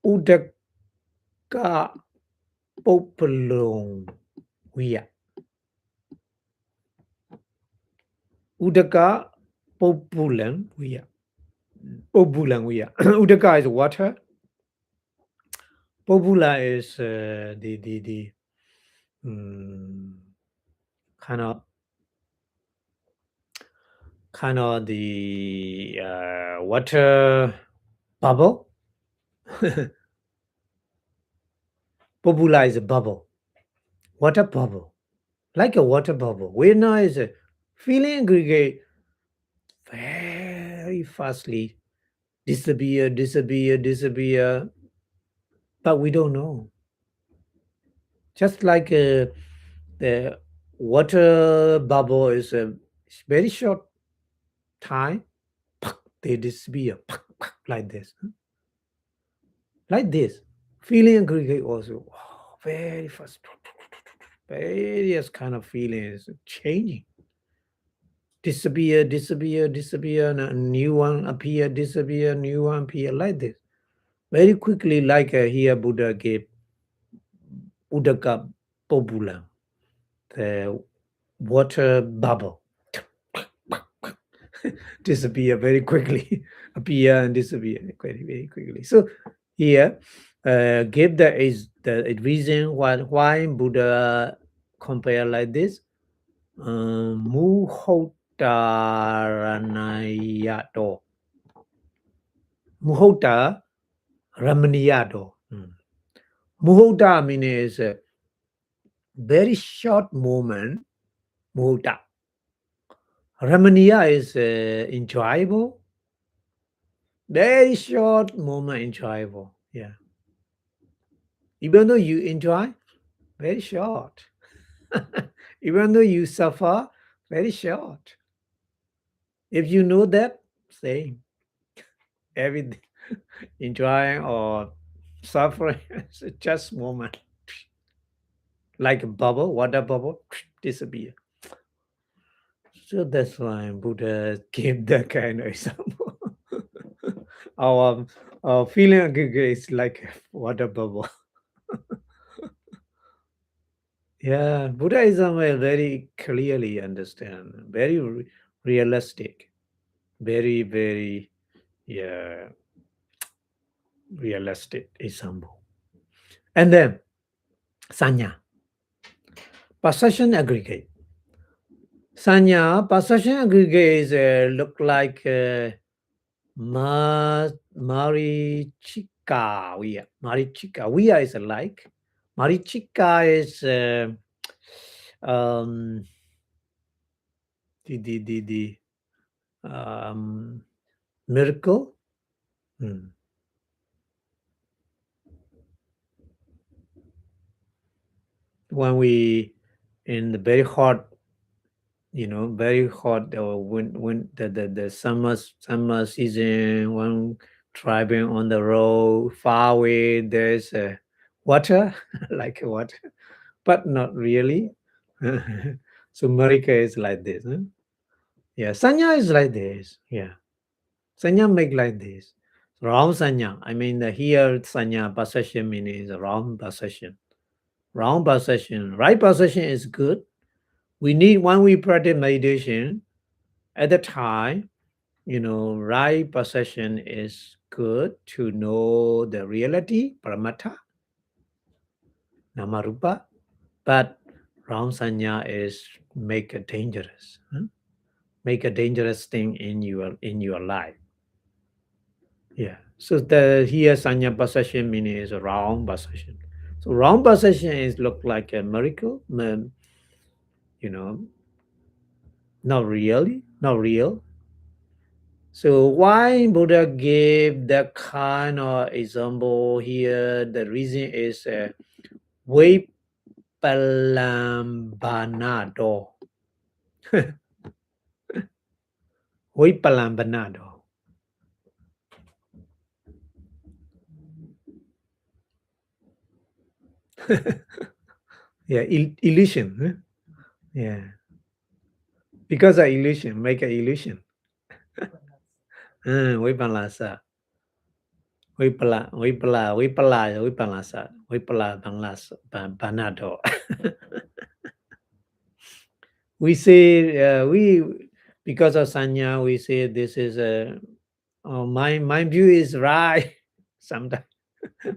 Udaka Populong Via. Udaka Populang Via. Populang Via. Udaka is water. Popula is the kind of the water bubble. Popula is a bubble, water bubble, like a water bubble. Vedana is a feeling aggregate very fastly disappear, but we don't know. Just like the water bubble is a very short time, they disappear like this. Like this. Feeling aggregate also very fast. Various kind of feelings changing. Disappear, and a new one appear, disappear, new one appear, like this. Very quickly, like here Buddha gave Udaka Popula, the water bubble. Disappear very quickly, appear and disappear very, very quickly. So here give the reason why Buddha compare like this. Muhotaranayado. Muhota Ramaniyado. Muhota means is a very short moment. Muhota. Ramaniya is enjoyable. Very short moment enjoyable. Yeah. Even though you enjoy, very short. Even though you suffer, very short. If you know that, say everything enjoying or suffering is just moment. Like a bubble, water bubble, disappear. So that's why Buddha gave that kind of example. our feeling is like a water bubble. Yeah, Buddhism will very clearly understand, very realistic, very yeah, realistic example. And then Sanya, possession aggregate. Sanya, possession aggregate is look like Marichika. Marichika. Via is like. Marichika is um, the miracle. When we in the very hot, very hot when the summer season, when driving on the road far away, there's water like water, but not really. So Marika is like this. Huh? Yeah, Sanya is like this. Yeah, Sanya make like this. Wrong Sanya. I mean, here Sanya possession meaning is wrong possession. Wrong possession. Right possession is good. We need when we practice meditation at the time, right possession is good to know the reality, paramata, namarupa, but wrong sanya is make a dangerous, make a dangerous thing in your life. Yeah. So the here sanya possession meaning is a wrong possession. So wrong possession is look like a miracle, you know, not really, not real. So why Buddha gave that kind of example here? The reason is Vipalambanado. Vipalambanado. Yeah, illusion. Huh? Yeah, because of illusion, make an illusion. Vipalasa. Vipalasa. Banado. We say we because of sanya, we say this is a my view is right. Sometimes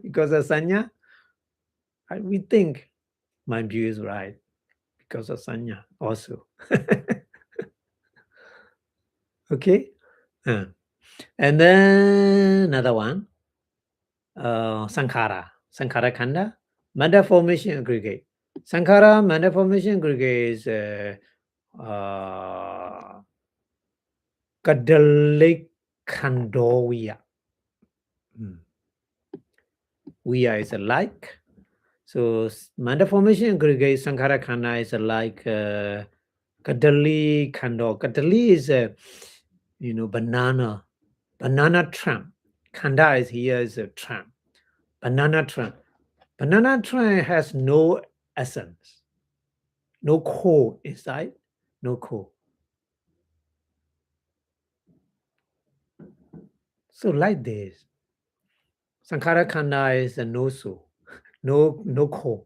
because of sanya, we think my view is right because of sanya also. Okay, and then another one, sankhara khanda, matter formation aggregate. Sankhara matter formation aggregate is kadalik khandoviya. Viya is a like. So matter formation aggregate sankhara khanda is like kadali khando. Kadali is a banana trunk. Khanda is here is a trunk. Banana trunk. Banana trunk has no essence, no core inside, no core. So like this, sankhara khanda is a no soul, no core,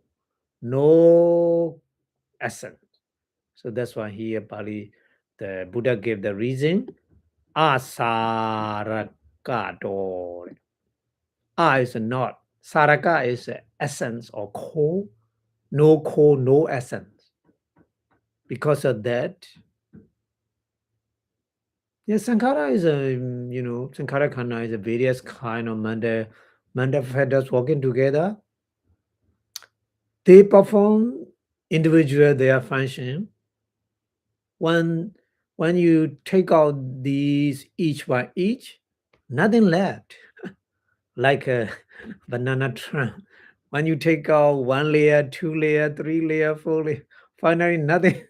no essence. So that's why here Pali, the Buddha gave the reason. Asarakato. A is not. Saraka is essence or core. No core, no essence. Because of that, yeah, Sankhara is a, Sankhara Khana is a various kind of manda feathers working together. They perform individual their function. When when you take out these each by each, nothing left. Like a banana trunk. When you take out one layer, two layer, three layer, four layer, finally nothing.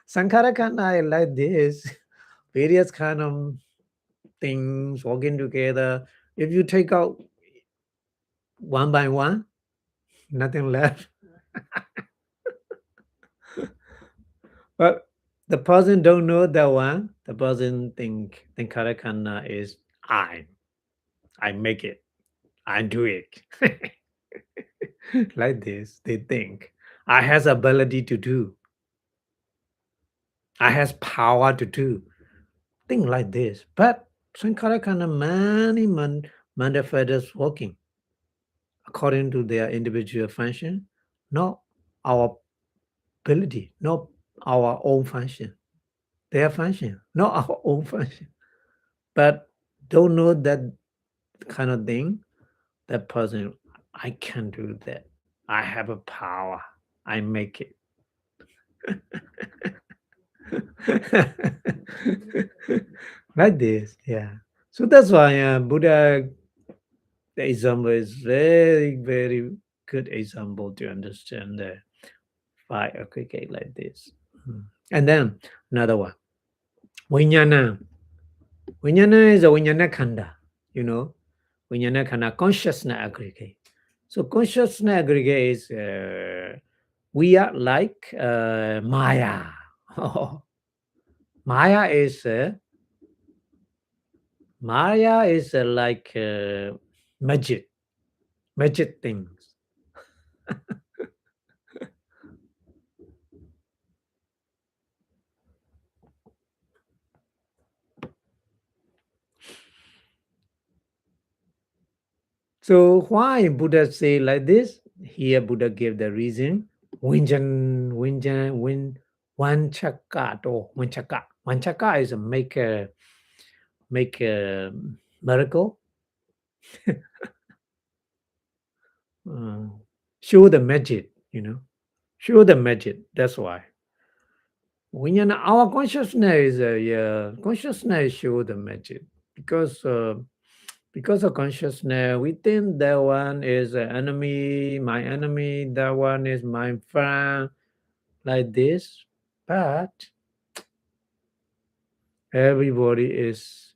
Sankhara Khana like this. Various kind of things working together. If you take out one by one, nothing left. But the person don't know that one. The person think Karakana is I make it. I do it. Like this, they think. I has ability to do. I has power to do. Think like this. But Sankara kind of many manifestors working according to their individual function, not our ability, not our own function. Their function, not our own function. But don't know that kind of thing, that person, I can do that. I have a power. I make it. Like this, yeah. So that's why Buddha, the example is very, very good example to understand the five aggregate like this. And then another one, Vijnana. Vijnana is a Vijnana Khanda, Vijnana Khanda, consciousness aggregate. So consciousness aggregate is, we are like Maya. Maya is like magic things. So why Buddha say like this? Here Buddha gave the reason. Vanchaka. Vanchaka is a make a miracle. Show the magic, show the magic. That's why. When our consciousness, consciousness show the magic because of consciousness, we think that one is an enemy, my enemy, that one is my friend, like this. But everybody is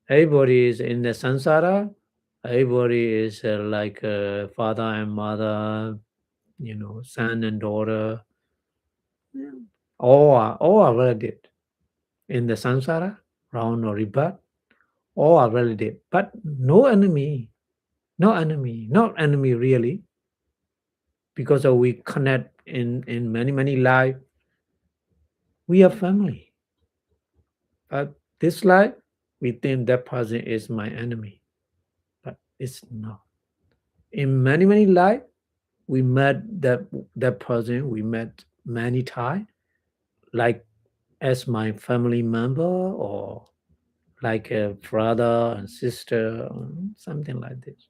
in the samsara. Everybody is like father and mother, son and daughter. Yeah. All are related in the samsara, round or rebirth. All are related, but no enemy, not enemy really, because we connect in many life. We are family, but this life we think that person is my enemy, but it's not. In many life, we met that person. We met many times, like as my family member or like a brother and sister, or something like this.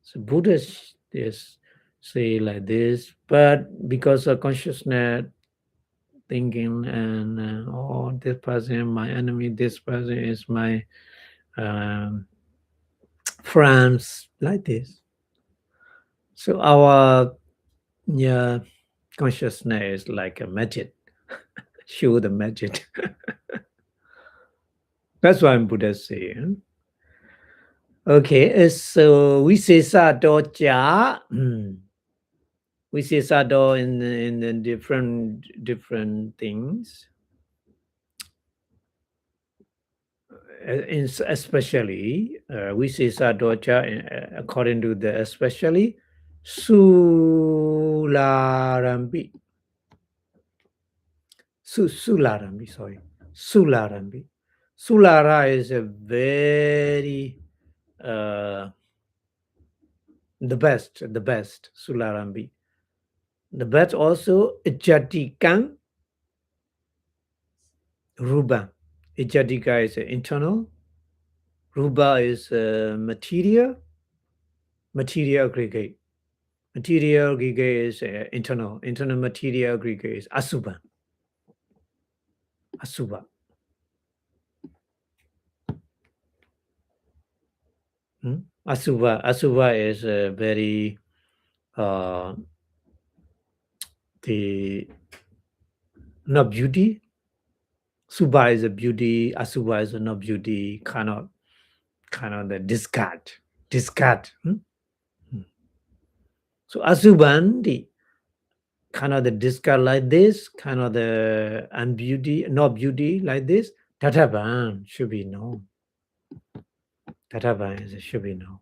So Buddhists is say like this, but because of consciousness thinking and oh, this person my enemy, this person is my um, friends, like this. So our consciousness is like a magic, show the magic. That's why Buddha say. Okay, so we say doja. We see Sado in the different things, especially we see Sadocha according to the especially Sularambi. Sularambi, sorry. Sularambi. Sulara is a very the best, Sularambi. The best also Ijatikan Ruba. Ijatika is internal. Ruba is material aggregate. Material aggregate is internal. Internal material aggregate is Asuba. Asuba is very the not beauty. Suba is a beauty. Asuba is not beauty. Kind of the discard. So Asuban, the kind of the discard like this, kind of the unbeauty, not beauty like this. Tataban should be known. Tataban should be known.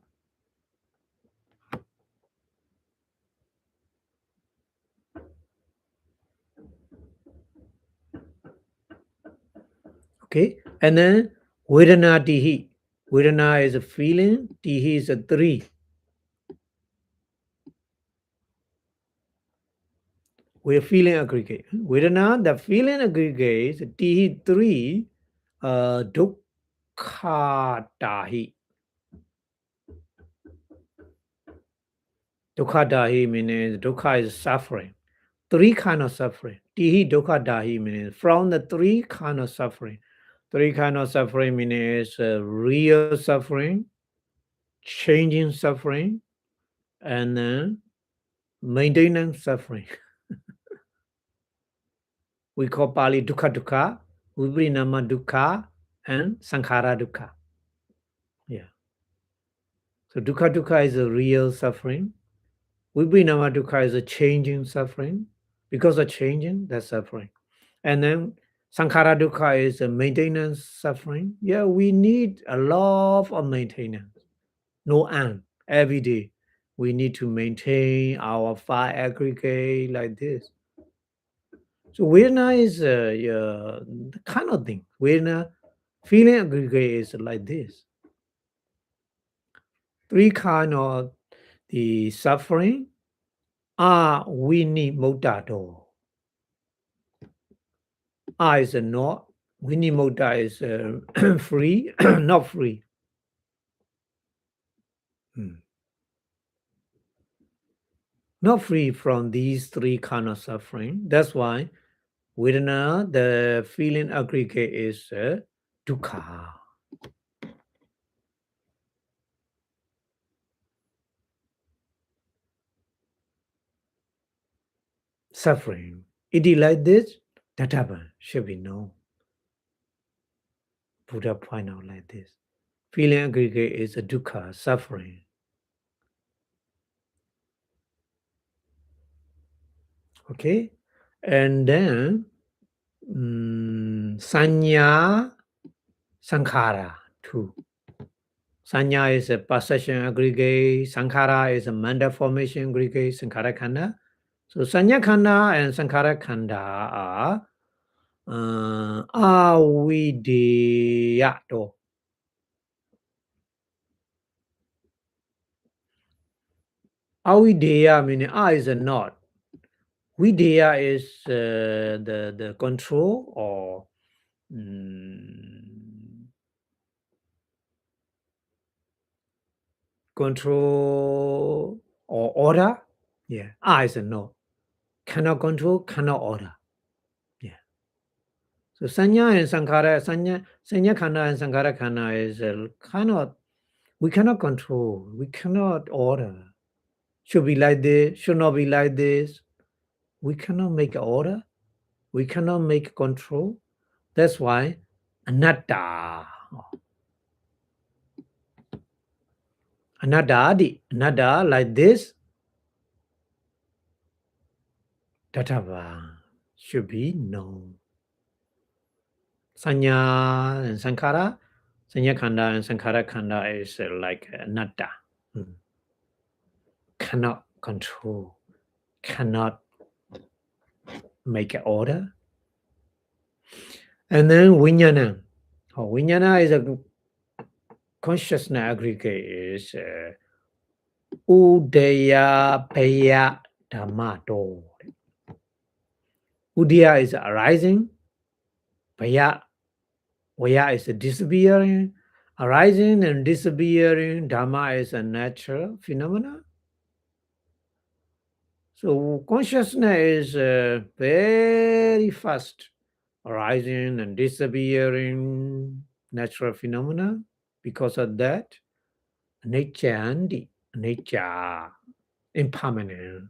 Okay, and then Vedana Tihi. Vedana is a feeling, Tihi is a 3. We're feeling aggregate. Vedana, the feeling aggregate, Tihi 3, Dukkha Tahi. Dukkha Dahi means Dukkha is suffering. 3 kind of suffering. Tihi Dukkha Dahi means from the 3 kind of suffering. 3 kind of suffering means real suffering, changing suffering, and then maintenance suffering. We call Pali Dukkha Dukkha, Vipassanā Dukkha, and Sankhara Dukkha. Yeah. So Dukkha Dukkha is a real suffering. Vipassanā Dukkha is a changing suffering. Because of changing, that's suffering. And then Sankhara Dukkha is a maintenance suffering. Yeah, we need a lot of maintenance. No end. Every day, we need to maintain our 5 aggregate like this. So Vedana is the kind of thing. Vedana, feeling aggregate is like this. 3 kind of the suffering are we need modato. Is not. Vinimutta is free, not free. Not free from these 3 kind of suffering. That's why Vedana, the feeling aggregate is dukkha. Suffering. It is like this, Tatapa should be known. Buddha point out like this. Feeling aggregate is a dukkha, suffering. Okay? And then Sanya, Sankhara, 2. Sanya is a perception aggregate, Sankhara is a mental formation aggregate, Sankhara Khanda. So Sanya Khanda and Sankhara Khanda are avideyato. Avideya meaning is a not. Videya is the control or control or order. Yeah, is a no. Cannot control, cannot order. Yeah. So Sanya and Sankhara, Sanya Khanda and Sankhara Khanda is we cannot control, we cannot order. Should be like this, should not be like this. We cannot make order, we cannot make control. That's why anatta. Anatta like this. Tatava should be known. Sanya and Sankhara, Sanya Khanda and Sankhara Khanda is like anatta. Cannot control, cannot make order. And then Vijnana. Vijnana is a consciousness aggregate is Udaya Paya Dhammato. Udaya is arising, Paya is disappearing, arising and disappearing. Dhamma is a natural phenomena. So consciousness is very fast, arising and disappearing natural phenomena. Because of that, nature, impermanent.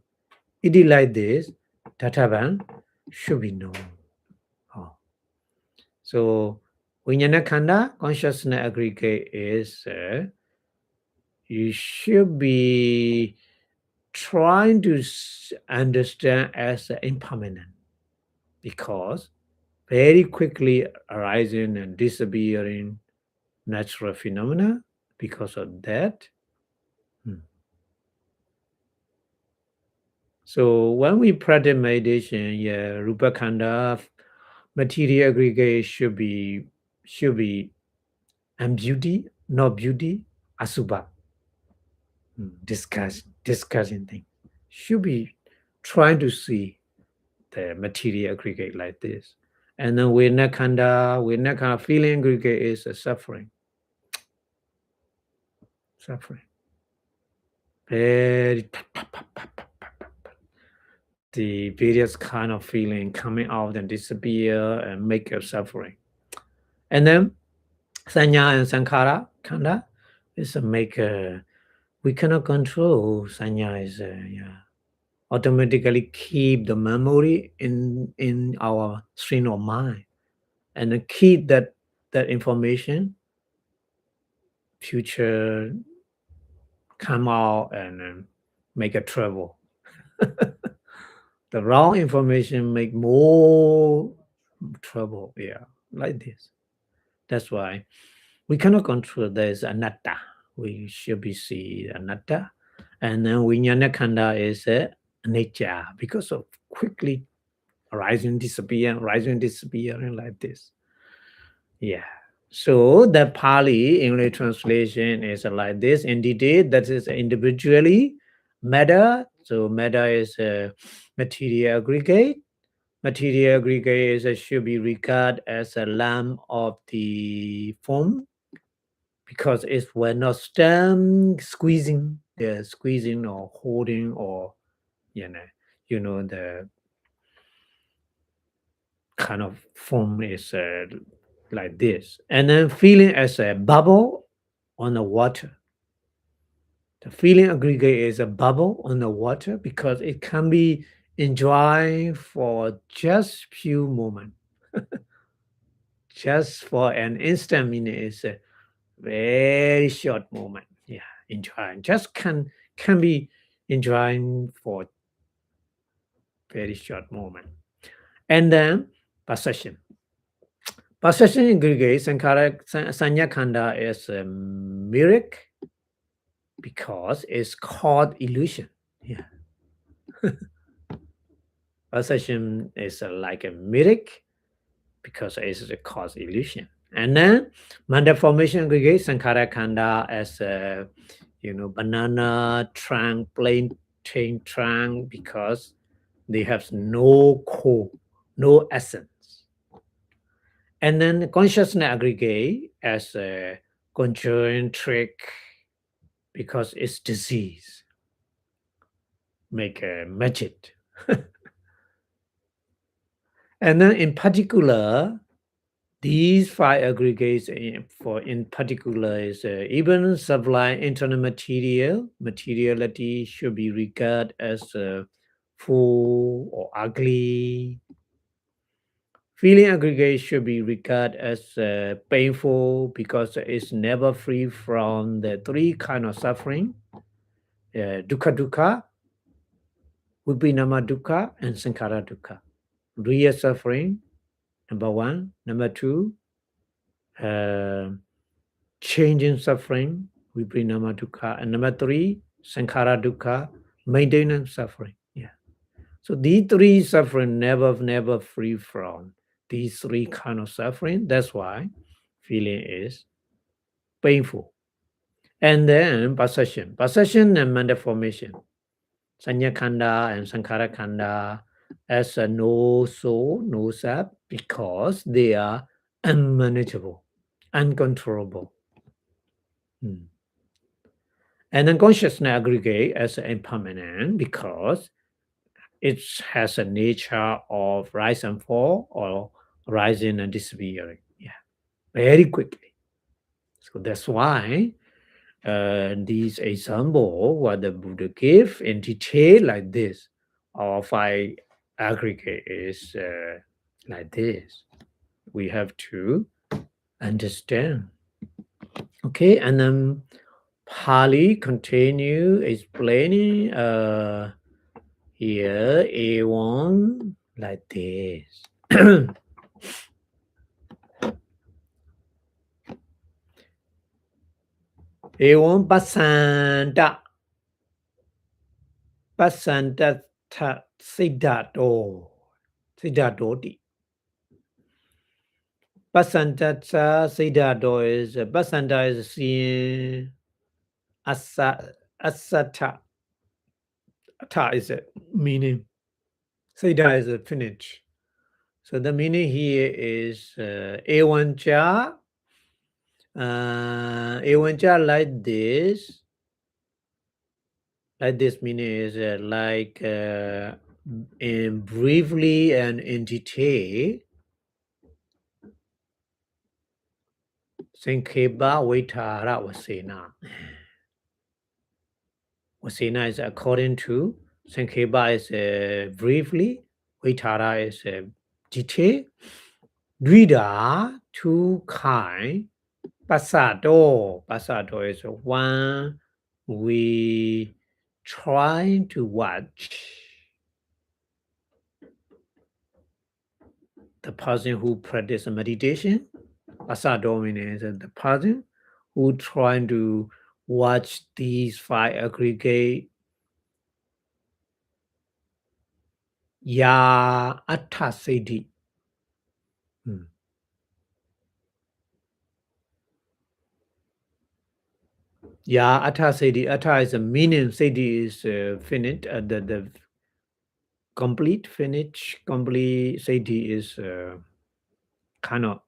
It is like this, Tatavan should be known. Oh. So Vijnana Khanda, consciousness aggregate is, you should be trying to understand as impermanent, because very quickly arising and disappearing natural phenomena. Because of that, so when we practice meditation, Rupa Khanda, material aggregate should be and beauty, not beauty, asubha. Discussing things. Should be trying to see the material aggregate like this. And then Vedana Khanda feeling aggregate is a suffering. Very the various kind of feeling coming out and disappear and make a suffering. And then Sanya and Sankhara Khanda is a maker. We cannot control. Sanya is automatically keep the memory in our stream of mind, and keep that information. Future come out and make a trouble. The wrong information make more trouble. Like this. That's why we cannot control. There is anatta. We should be see anatta, and then Vijnana Khanda is nature, because of quickly rising, disappearing like this. So the Pali English translation is like this. Entity that is individually matter. So matter is a material aggregate. Material aggregate should be regarded as a lamp of the form, because if we're not squeezing or holding, or the kind of form is like this, and then feeling as a bubble on the water. The feeling aggregate is a bubble on the water, because it can be enjoyed for just few moments. Just for an instant, meaning is a very short moment. Enjoying just can be enjoying for very short moment. And then possession aggregate Sanya Khanda is a miracle, because it's called illusion. Possession is like a miracle, because it's a cause illusion. And then Manda formation aggregate Sankhara Khanda as a banana trunk, plantain trunk, because they have no core, no essence. And then consciousness aggregate as a conjuring trick, because it's disease, make a magic. And then in particular, these five aggregates in particular is even sublime internal materiality should be regarded as full or ugly. Feeling aggregate should be regarded as painful, because it's never free from the three kind of suffering: dukkha, vipassanā dukkha, and sankhara dukkha. Real suffering, number one. Number two, changing suffering, vipassanā dukkha. And number three, sankhara dukkha, maintenance suffering. So these three suffering never free from these three kind of suffering. That's why feeling is painful. And then perception and mental formation, Sanya Khanda and Sankhara Khanda, as a no soul, no self, because they are unmanageable, uncontrollable. And then consciousness aggregate as impermanent because it has a nature of rise and fall or rising and disappearing. Yeah, very quickly. So that's why these example what the Buddha gave in detail like this, or five aggregate is like this. We have to understand. Okay, and then Pali continue explaining here A1 like this. A1 Pasanta Siddhato Siddhatoti. Pasanta Siddhato is Pasanta is seeing Asata. Ata is a meaning. Siddha is a finish. So the meaning here is A1 cha. A1 cha like this. Like this meaning is in briefly and in detail. Sankeba Vaitara Vasena. Vasena is according to Sankeba is briefly, Vaitara is detail. Dvida, two kind. Passato is one we try to watch. The person who practices meditation, Passato means the person who trying to watch these five aggregate Ya Atta Siddhi. Ya Atta Siddhi. Atta is a meaning, Siddhi is finished, the complete finish, complete Siddhi is kind of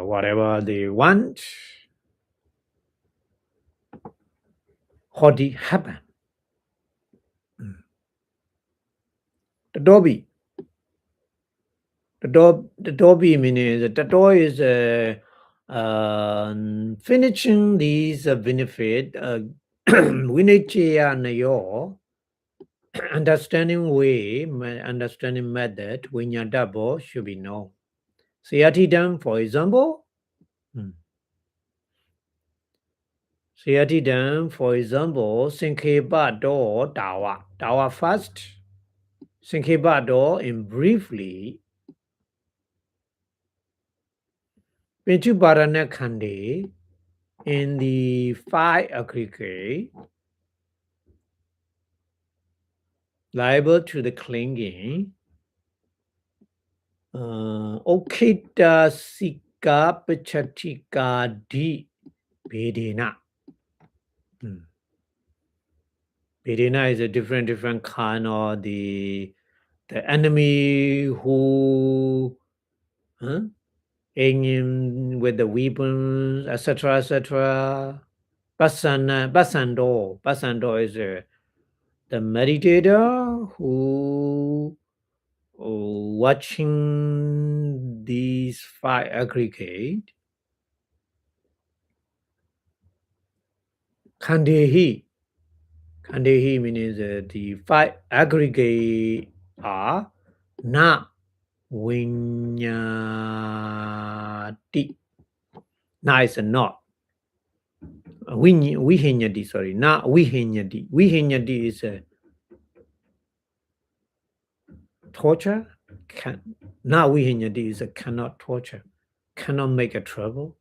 whatever they want, already happen. The Dobby. The Dobby meaning the door is finishing these benefit Vinichya Nayo understanding way, understanding method, Vinyadabo should be known. Sayatidam, for example. Sayatidam, for example, Sankeba do Dawa. Dawa first. Sankeba do in briefly. Pinchuparana Khande in the five aggregate liable to the clinging. Okita Sika Pachatika Di Vedena. Vedena is a different kind of the enemy who aiming with the weapons, etc., etc. Basando is the meditator who watching these five aggregate. Kandehi means the five aggregate are na vinyati. Na is a not. Vihinyati, sorry, na vihinyati. Vihinyati is a torture. Na vihinyati is a cannot torture, cannot make a trouble.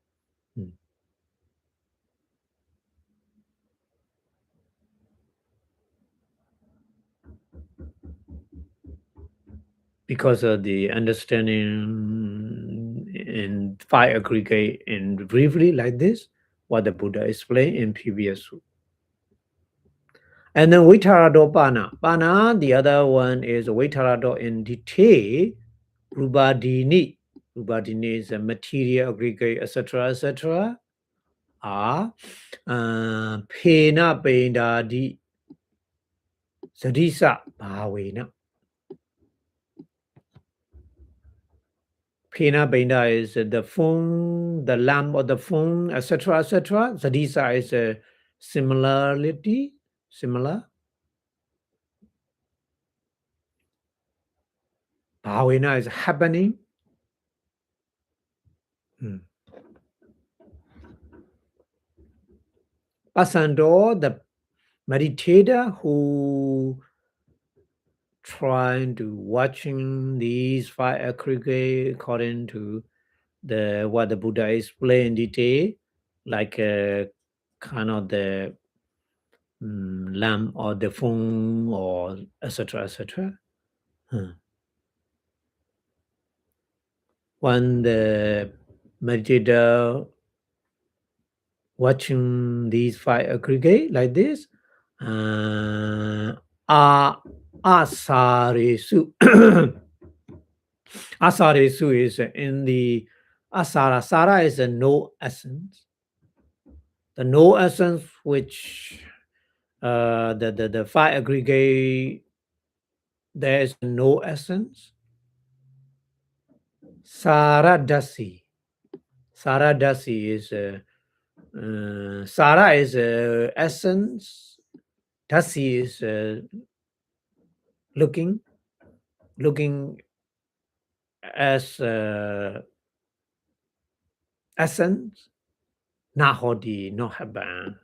Because of the understanding in five aggregate and briefly like this, what the Buddha explained in previous. And then Vitarado Pana. Pana, the other one is Vitarado in detail, Rubadini. Rubadini is a material aggregate, etc., etc. Pena Pendadi Sadisa Bhavena. Pena Benda is the phone, the lamp of the phone, etc., etc. Sadisa is a similarity, similar. Bhavena is happening. Pasando, the meditator who trying to watching these five aggregate according to what the Buddha explained in detail, like kind of the lamp or the phone or etc., etc. When the meditator watching these five aggregate like this, asaresu. Asaresu is in the asara. Sara is a no essence. The no essence which the five aggregate, there is no essence. Saradasi. Saradasi is Sara is essence. Dasi is looking as essence. Nahodi, no haban.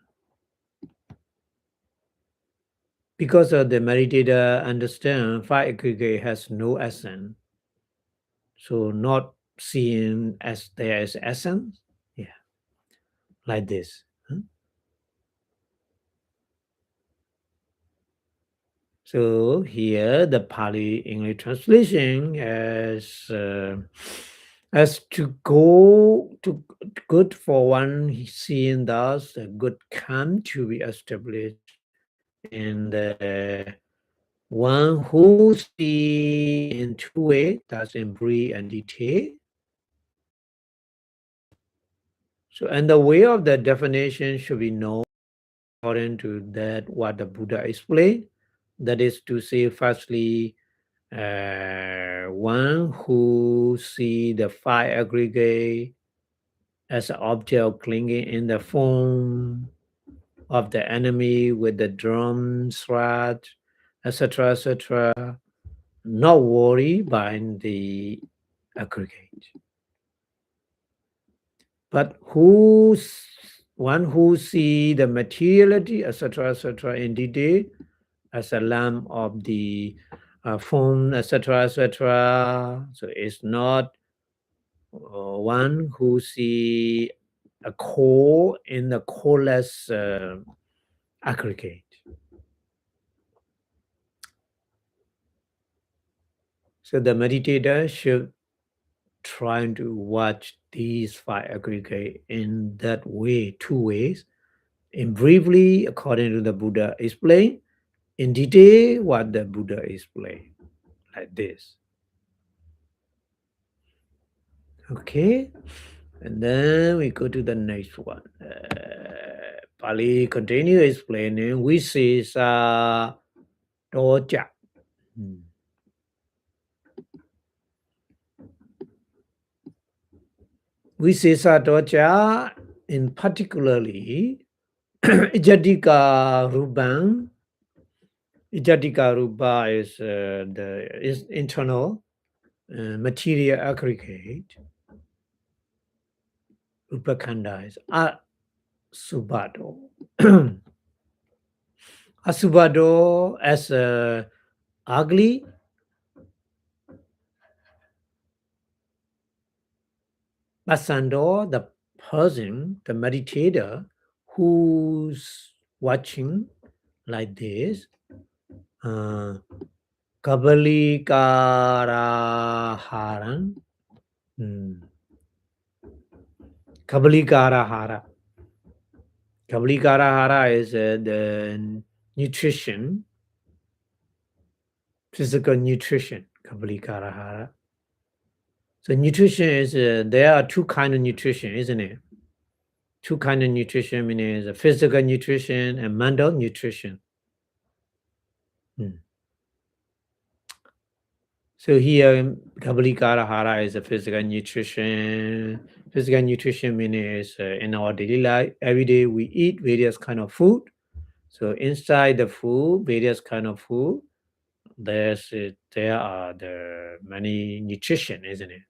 Because of the meditator understand five aggregate has no essence. So not seen as there is essence. Yeah. Like this. So here the Pali English translation as to go to good for one seeing thus a good come to be established in the one who see in two ways, that's in brief and detail. So and the way of the definition should be known according to that what the Buddha explained. That is to say, firstly, one who see the five aggregate as an object clinging in the form of the enemy with the drum, thread, etc., etc., not worry by the aggregate. But one who see the materiality, etc., etc., in detail, as a lamp of the phone, etc., etc. So it's not one who see a core in the coreless aggregate. So the meditator should try to watch these five aggregate in that way, two ways. In briefly, according to the Buddha explained, in detail, what the Buddha explained, like this. Okay, and then we go to the next one. Pali continue explaining Vipassanā doja. Vipassanā doja, in particularly, Ijadika Rubang. Ijadika Ruba is is internal material aggregate. Upakanda is Asubado. Asubado as ugly. Pasando, the person, the meditator who's watching like this. Kabalikaraharan. Kabalikaraharan. Kabalikara is the nutrition, physical nutrition. Kabalikara. So nutrition is there are two kinds of nutrition, isn't it? Two kinds of nutrition, meaning physical nutrition and mental nutrition. So here, Kabalikara is a physical nutrition. Physical nutrition meaning is in our daily life, every day we eat various kind of food. So inside the food, various kind of food, there are the many nutrition, isn't it?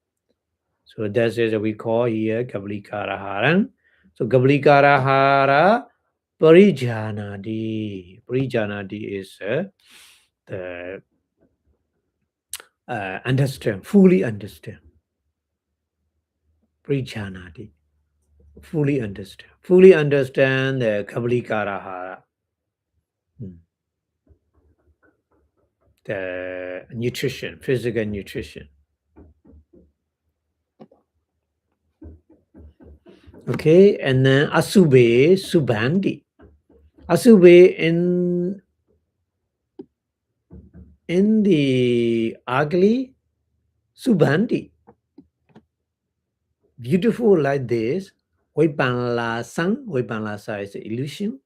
So that's what we call here Kabalikara. So Kabalikara Parijanadi. Parijanadi is the understand, fully understand. Parijanadi. Fully understand. Fully understand the Kabalikara. The nutrition, physical nutrition. Okay, and then Asube, Subandi. Asube in the ugly, Subandi. Beautiful like this. Vipassanā is illusion.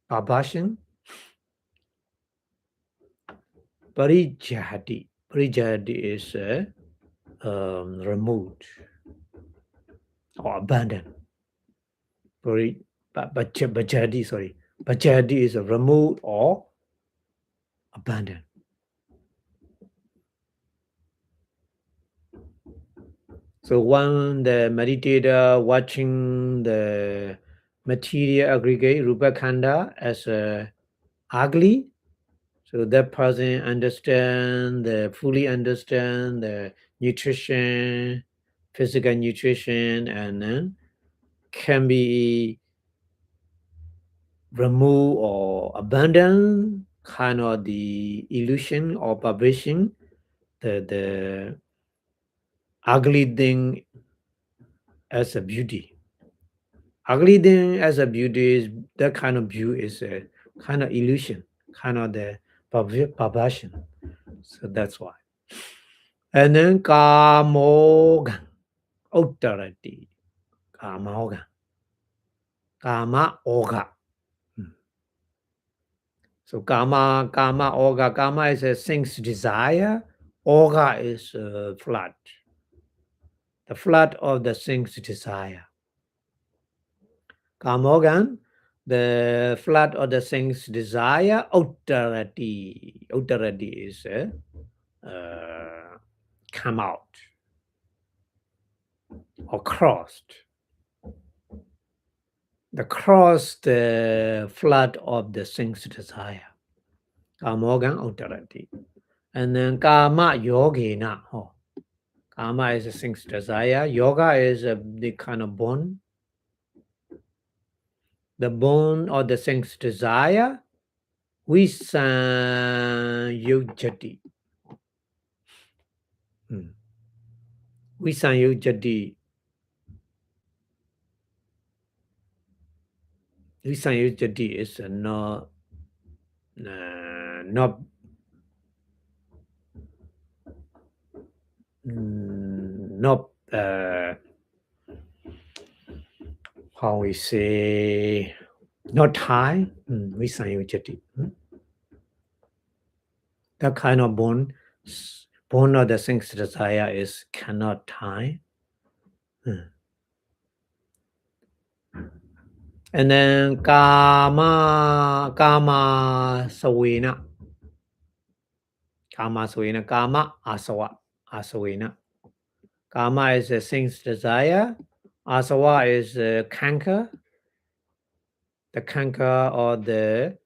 Abhashan. Parijahati. Parijahati is removed or abandoned. Bajadi, sorry. Bajadi is removed or abandoned. So when the meditator watching the material aggregate Rupa Khanda as ugly, so that person fully understand the nutrition, physical nutrition, and then can be remove or abandon kind of the illusion or publishing the ugly thing as a beauty. Ugly thing as a beauty is that kind of view is a kind of illusion, kind of the perversion. So that's why. And then kamogan, authority, kamogan, kama oga. So kama oga, kama is a thing's desire, oga is flood, the flood of the thing's desire. Kamogan, the flood of the thing's desire, authority. Authority is come out or crossed. The flood of the thing's desire. Kamogan, authority. And then kama yogina. Oh. Kama is a thing's desire. Yoga is the kind of bone. The bone of the thing's desire. Visanyojati. Visanyojati. Visanyojati is not how we say, not high. Visanyojati. That kind of bone of the thing's desire is cannot tie. And then kama sawena. Kama asawena. Kama is a thing's desire. Asawa is canker. The canker or the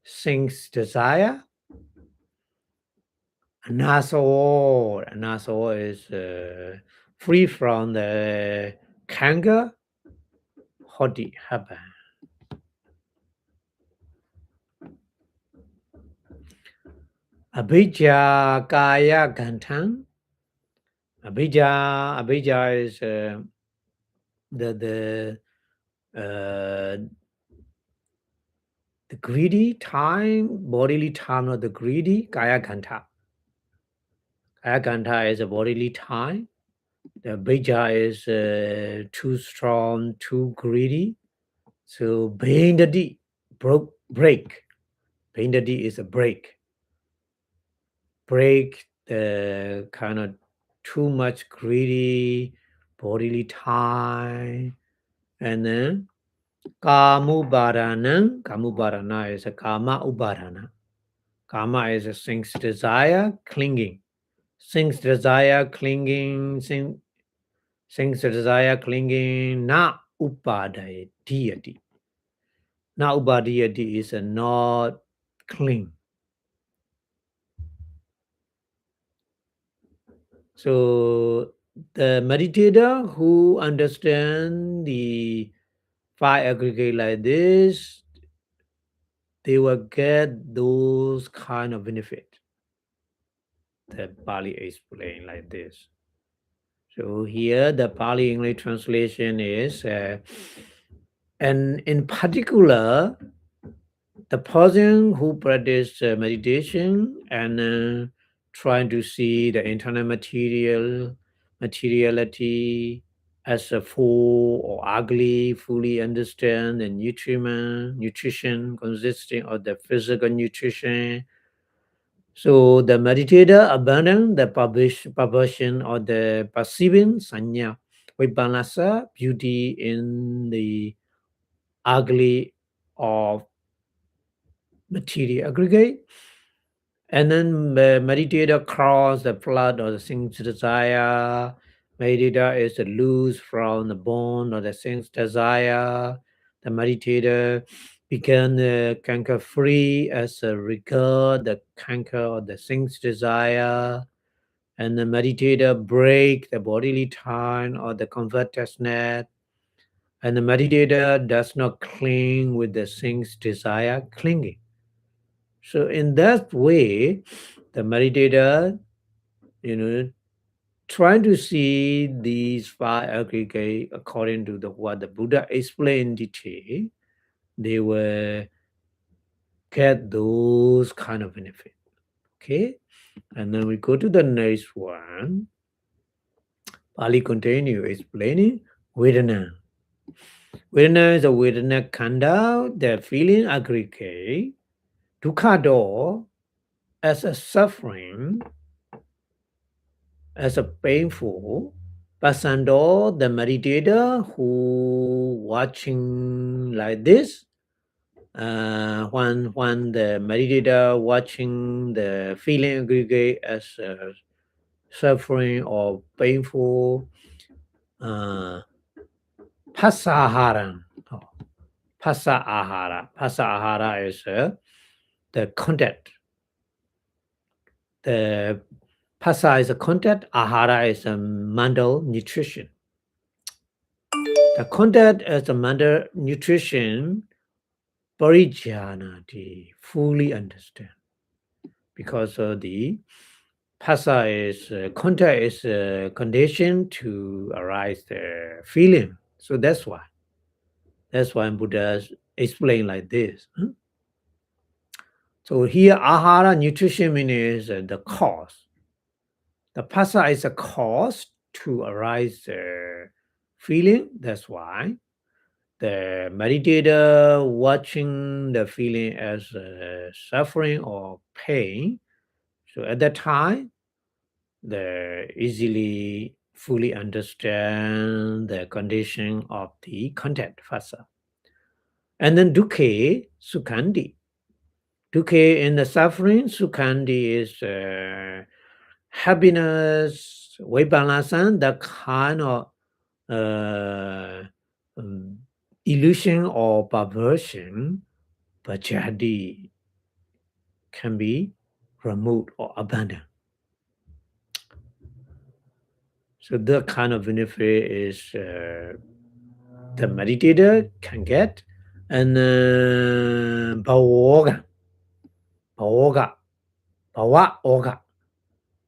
thing's desire. Anasawa is free from the canker. Hoti happen. Abhijja kaya gantang. Abhijja is the the greedy time, bodily time, not the greedy, kaya kanta. Kaya kanta is a bodily time. The bija is too strong, too greedy. So bindadi, break. Bindadi is a break. Break the kind of too much greedy bodily time. And then Kamubarana is a Kama Ubarana. Kama is a thing's desire, clinging. Thing's desire, clinging, thing's desire, clinging, na upadaya deity. Na upadayati is a not cling. So the meditator who understand the five aggregate like this, they will get those kind of benefit. The Pali explained like this. So here the Pali English translation is, and in particular, the person who practice meditation and trying to see the internal materiality as a full or ugly, fully understand the nutrition consisting of the physical nutrition. So the meditator abandon the perversion or the perceiving sanya, Vipassanā, beauty in the ugly of material aggregate, and then the meditator cross the flood or the things desire. Meditator is loose from the bond or the things desire. The meditator become canker free as a regard the canker or the things desire. And the meditator break the bodily tie or the covetousness. And the meditator does not cling with the things desire, clinging. So in that way, the meditator, trying to see these five aggregate according to what the Buddha explained in detail, they will get those kind of benefit. Okay, and then we go to the next one. Pali continue explaining Vedana. Vedana is a Vedana kanda, the feeling aggregate. Dukkha as a suffering, as a painful. Pasando, the meditator who watching like this, when the meditator watching the feeling aggregate as suffering or painful, pasahara. Pasahara is the content. The pasa is a content, ahara is a mental nutrition. The content as a mental nutrition, parijana, fully understand. Because the pasa is content is a condition to arise the feeling. So that's why. That's why Buddha explain like this. So here, ahara nutrition means the cause. The pasa is a cause to arise the feeling. That's why the meditator watching the feeling as suffering or pain. So at that time, they easily fully understand the condition of the content pasa. And then dukkha, sukhandi. Dukkha in the suffering, sukhandi is happiness, Vipassanā, the kind of illusion or perversion, bhajadi, can be removed or abandoned. So that kind of benefit is the meditator can get. And bhava oga.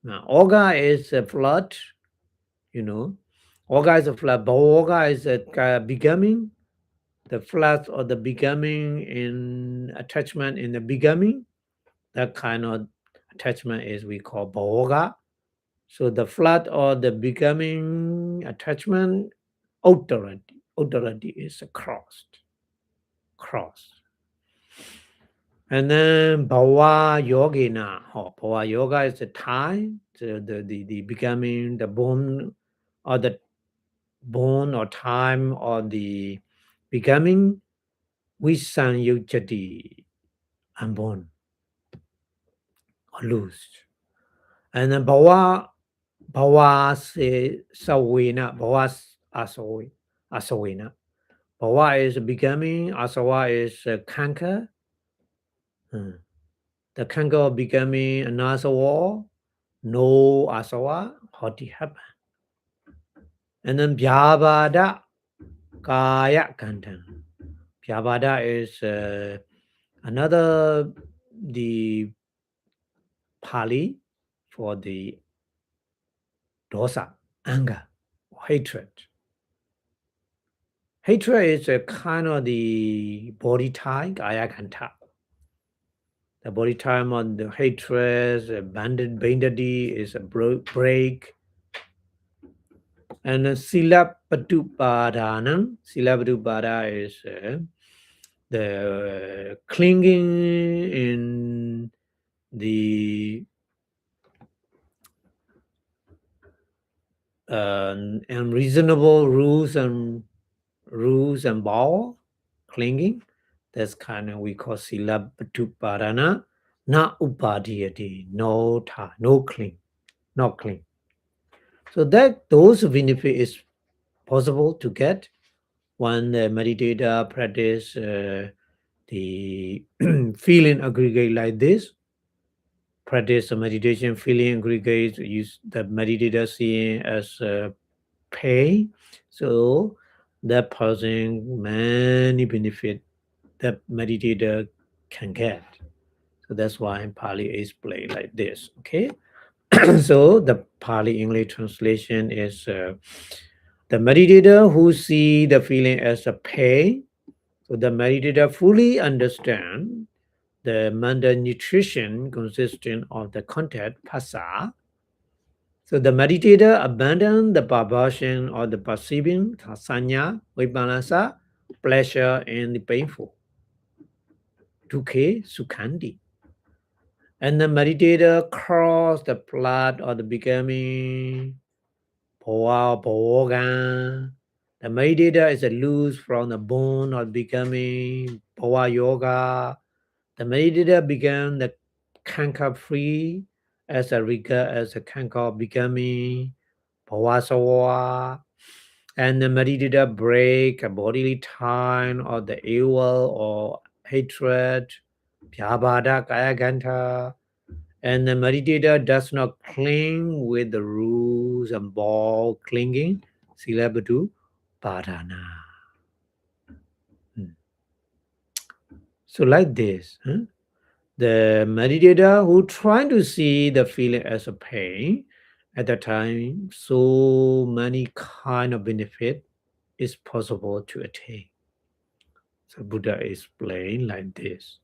Now, oga is a flood, Oga is a flood. Bhava is a becoming. the flood or the becoming in attachment in the becoming, that kind of attachment is we call bhoga. So the flood or the becoming attachment, authority is a cross. And then bhava yogina, bhava yoga is the time, the becoming, the bone or the bone or time or the becoming, visanyujati, unborn or loosed. And then bhava se sawena, asawena. Bhava is becoming, asawa is canker. The canker of becoming an asawa, no asawa, hoti happen. And then bhyavada, kaya kantan. Bhyavada is another the Pali for the dosa, anger, hatred. Hatred is a kind of the body type, kaya kanta. The body type on the hatred, bandadi is a break. And silapatupadana is the clinging in the unreasonable rules and ball, clinging. That's kind of we call silapatupadana, not upadiyati, no cling, not cling. So that those benefit is possible to get when the meditator practice the feeling aggregate like this. Practice the meditation feeling aggregate, use the meditator seeing as pain. So that person many benefit that meditator can get. So that's why in Pali is played like this. Okay. So the Pali English translation is the meditator who see the feeling as a pain. So the meditator fully understand the mental nutrition consisting of the content phassa. So the meditator abandon the perversion or the perceiving sanya, vipassanā, pleasure and the painful. Dukkhe sukhandi. And the meditator cross the flood or the becoming bhoga. The meditator is a loose from the bone or becoming bhava yoga. The meditator began the canker free as a regard as a canker becoming bhavasawa. And the meditator break a bodily time or the evil or hatred, bhyabhada kayaganta. And the meditator does not cling with the rules and ball clinging, silabatu padana. So like this, the meditator who trying to see the feeling as a pain at the time, so many kind of benefit is possible to attain. So Buddha explained like this.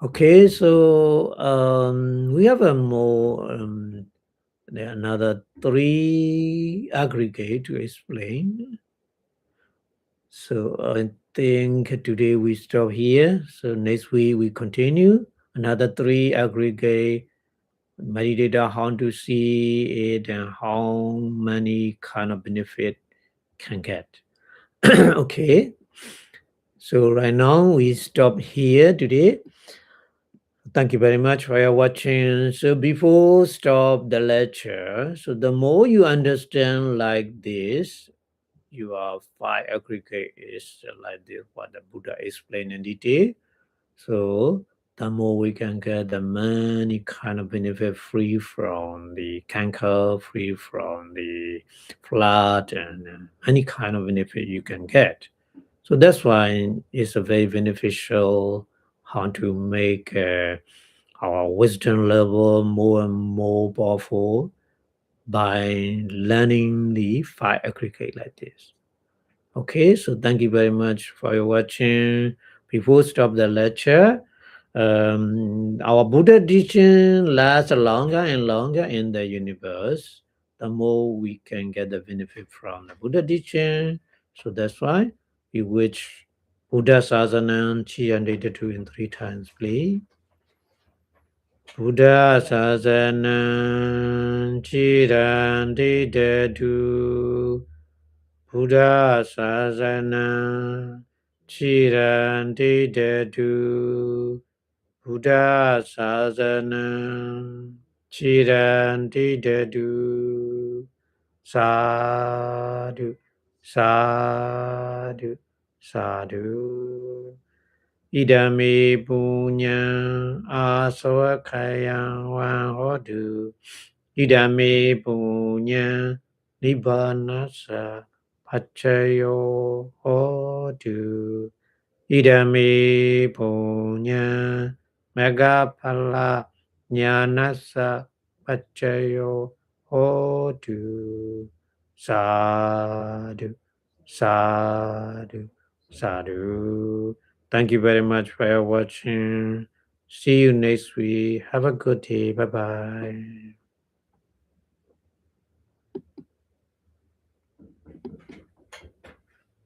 Okay, so we have a more there are another 3 aggregate to explain. So I think today we stop here. So next week we continue another 3 aggregate meditator how to see it and how many kind of benefit can get. Okay. So right now we stop here today. Thank you very much for your watching. So before stop the lecture, so the more you understand like this, your 5 aggregate is like this, what the Buddha explained in detail. So the more we can get the many kind of benefit free from the canker, free from the flood, and any kind of benefit you can get. So that's why it's a very beneficial how to make our wisdom level more and more powerful by learning the 5 aggregate like this. Okay, so thank you very much for your watching. Before stop the lecture, our Buddha teaching lasts longer and longer in the universe. The more we can get the benefit from the Buddha teaching. So that's why we wish Buddha Sasana 382 in 3 times, please. Buddha Sasana 382. Buddha Sasana Chiranti Dedu Buddha Sasana Chiranti Dedu Sadhu Sadhu Sadhu Idami Punya Asawakaya Wahodu Idami Punya Nibbanasa Pachayo Hodu Idami Punya Megapala Nyanasa Pachayo Hodu Sadhu Sadhu Sadhu. Thank you very much for watching. See you next week. Have a good day. Bye bye.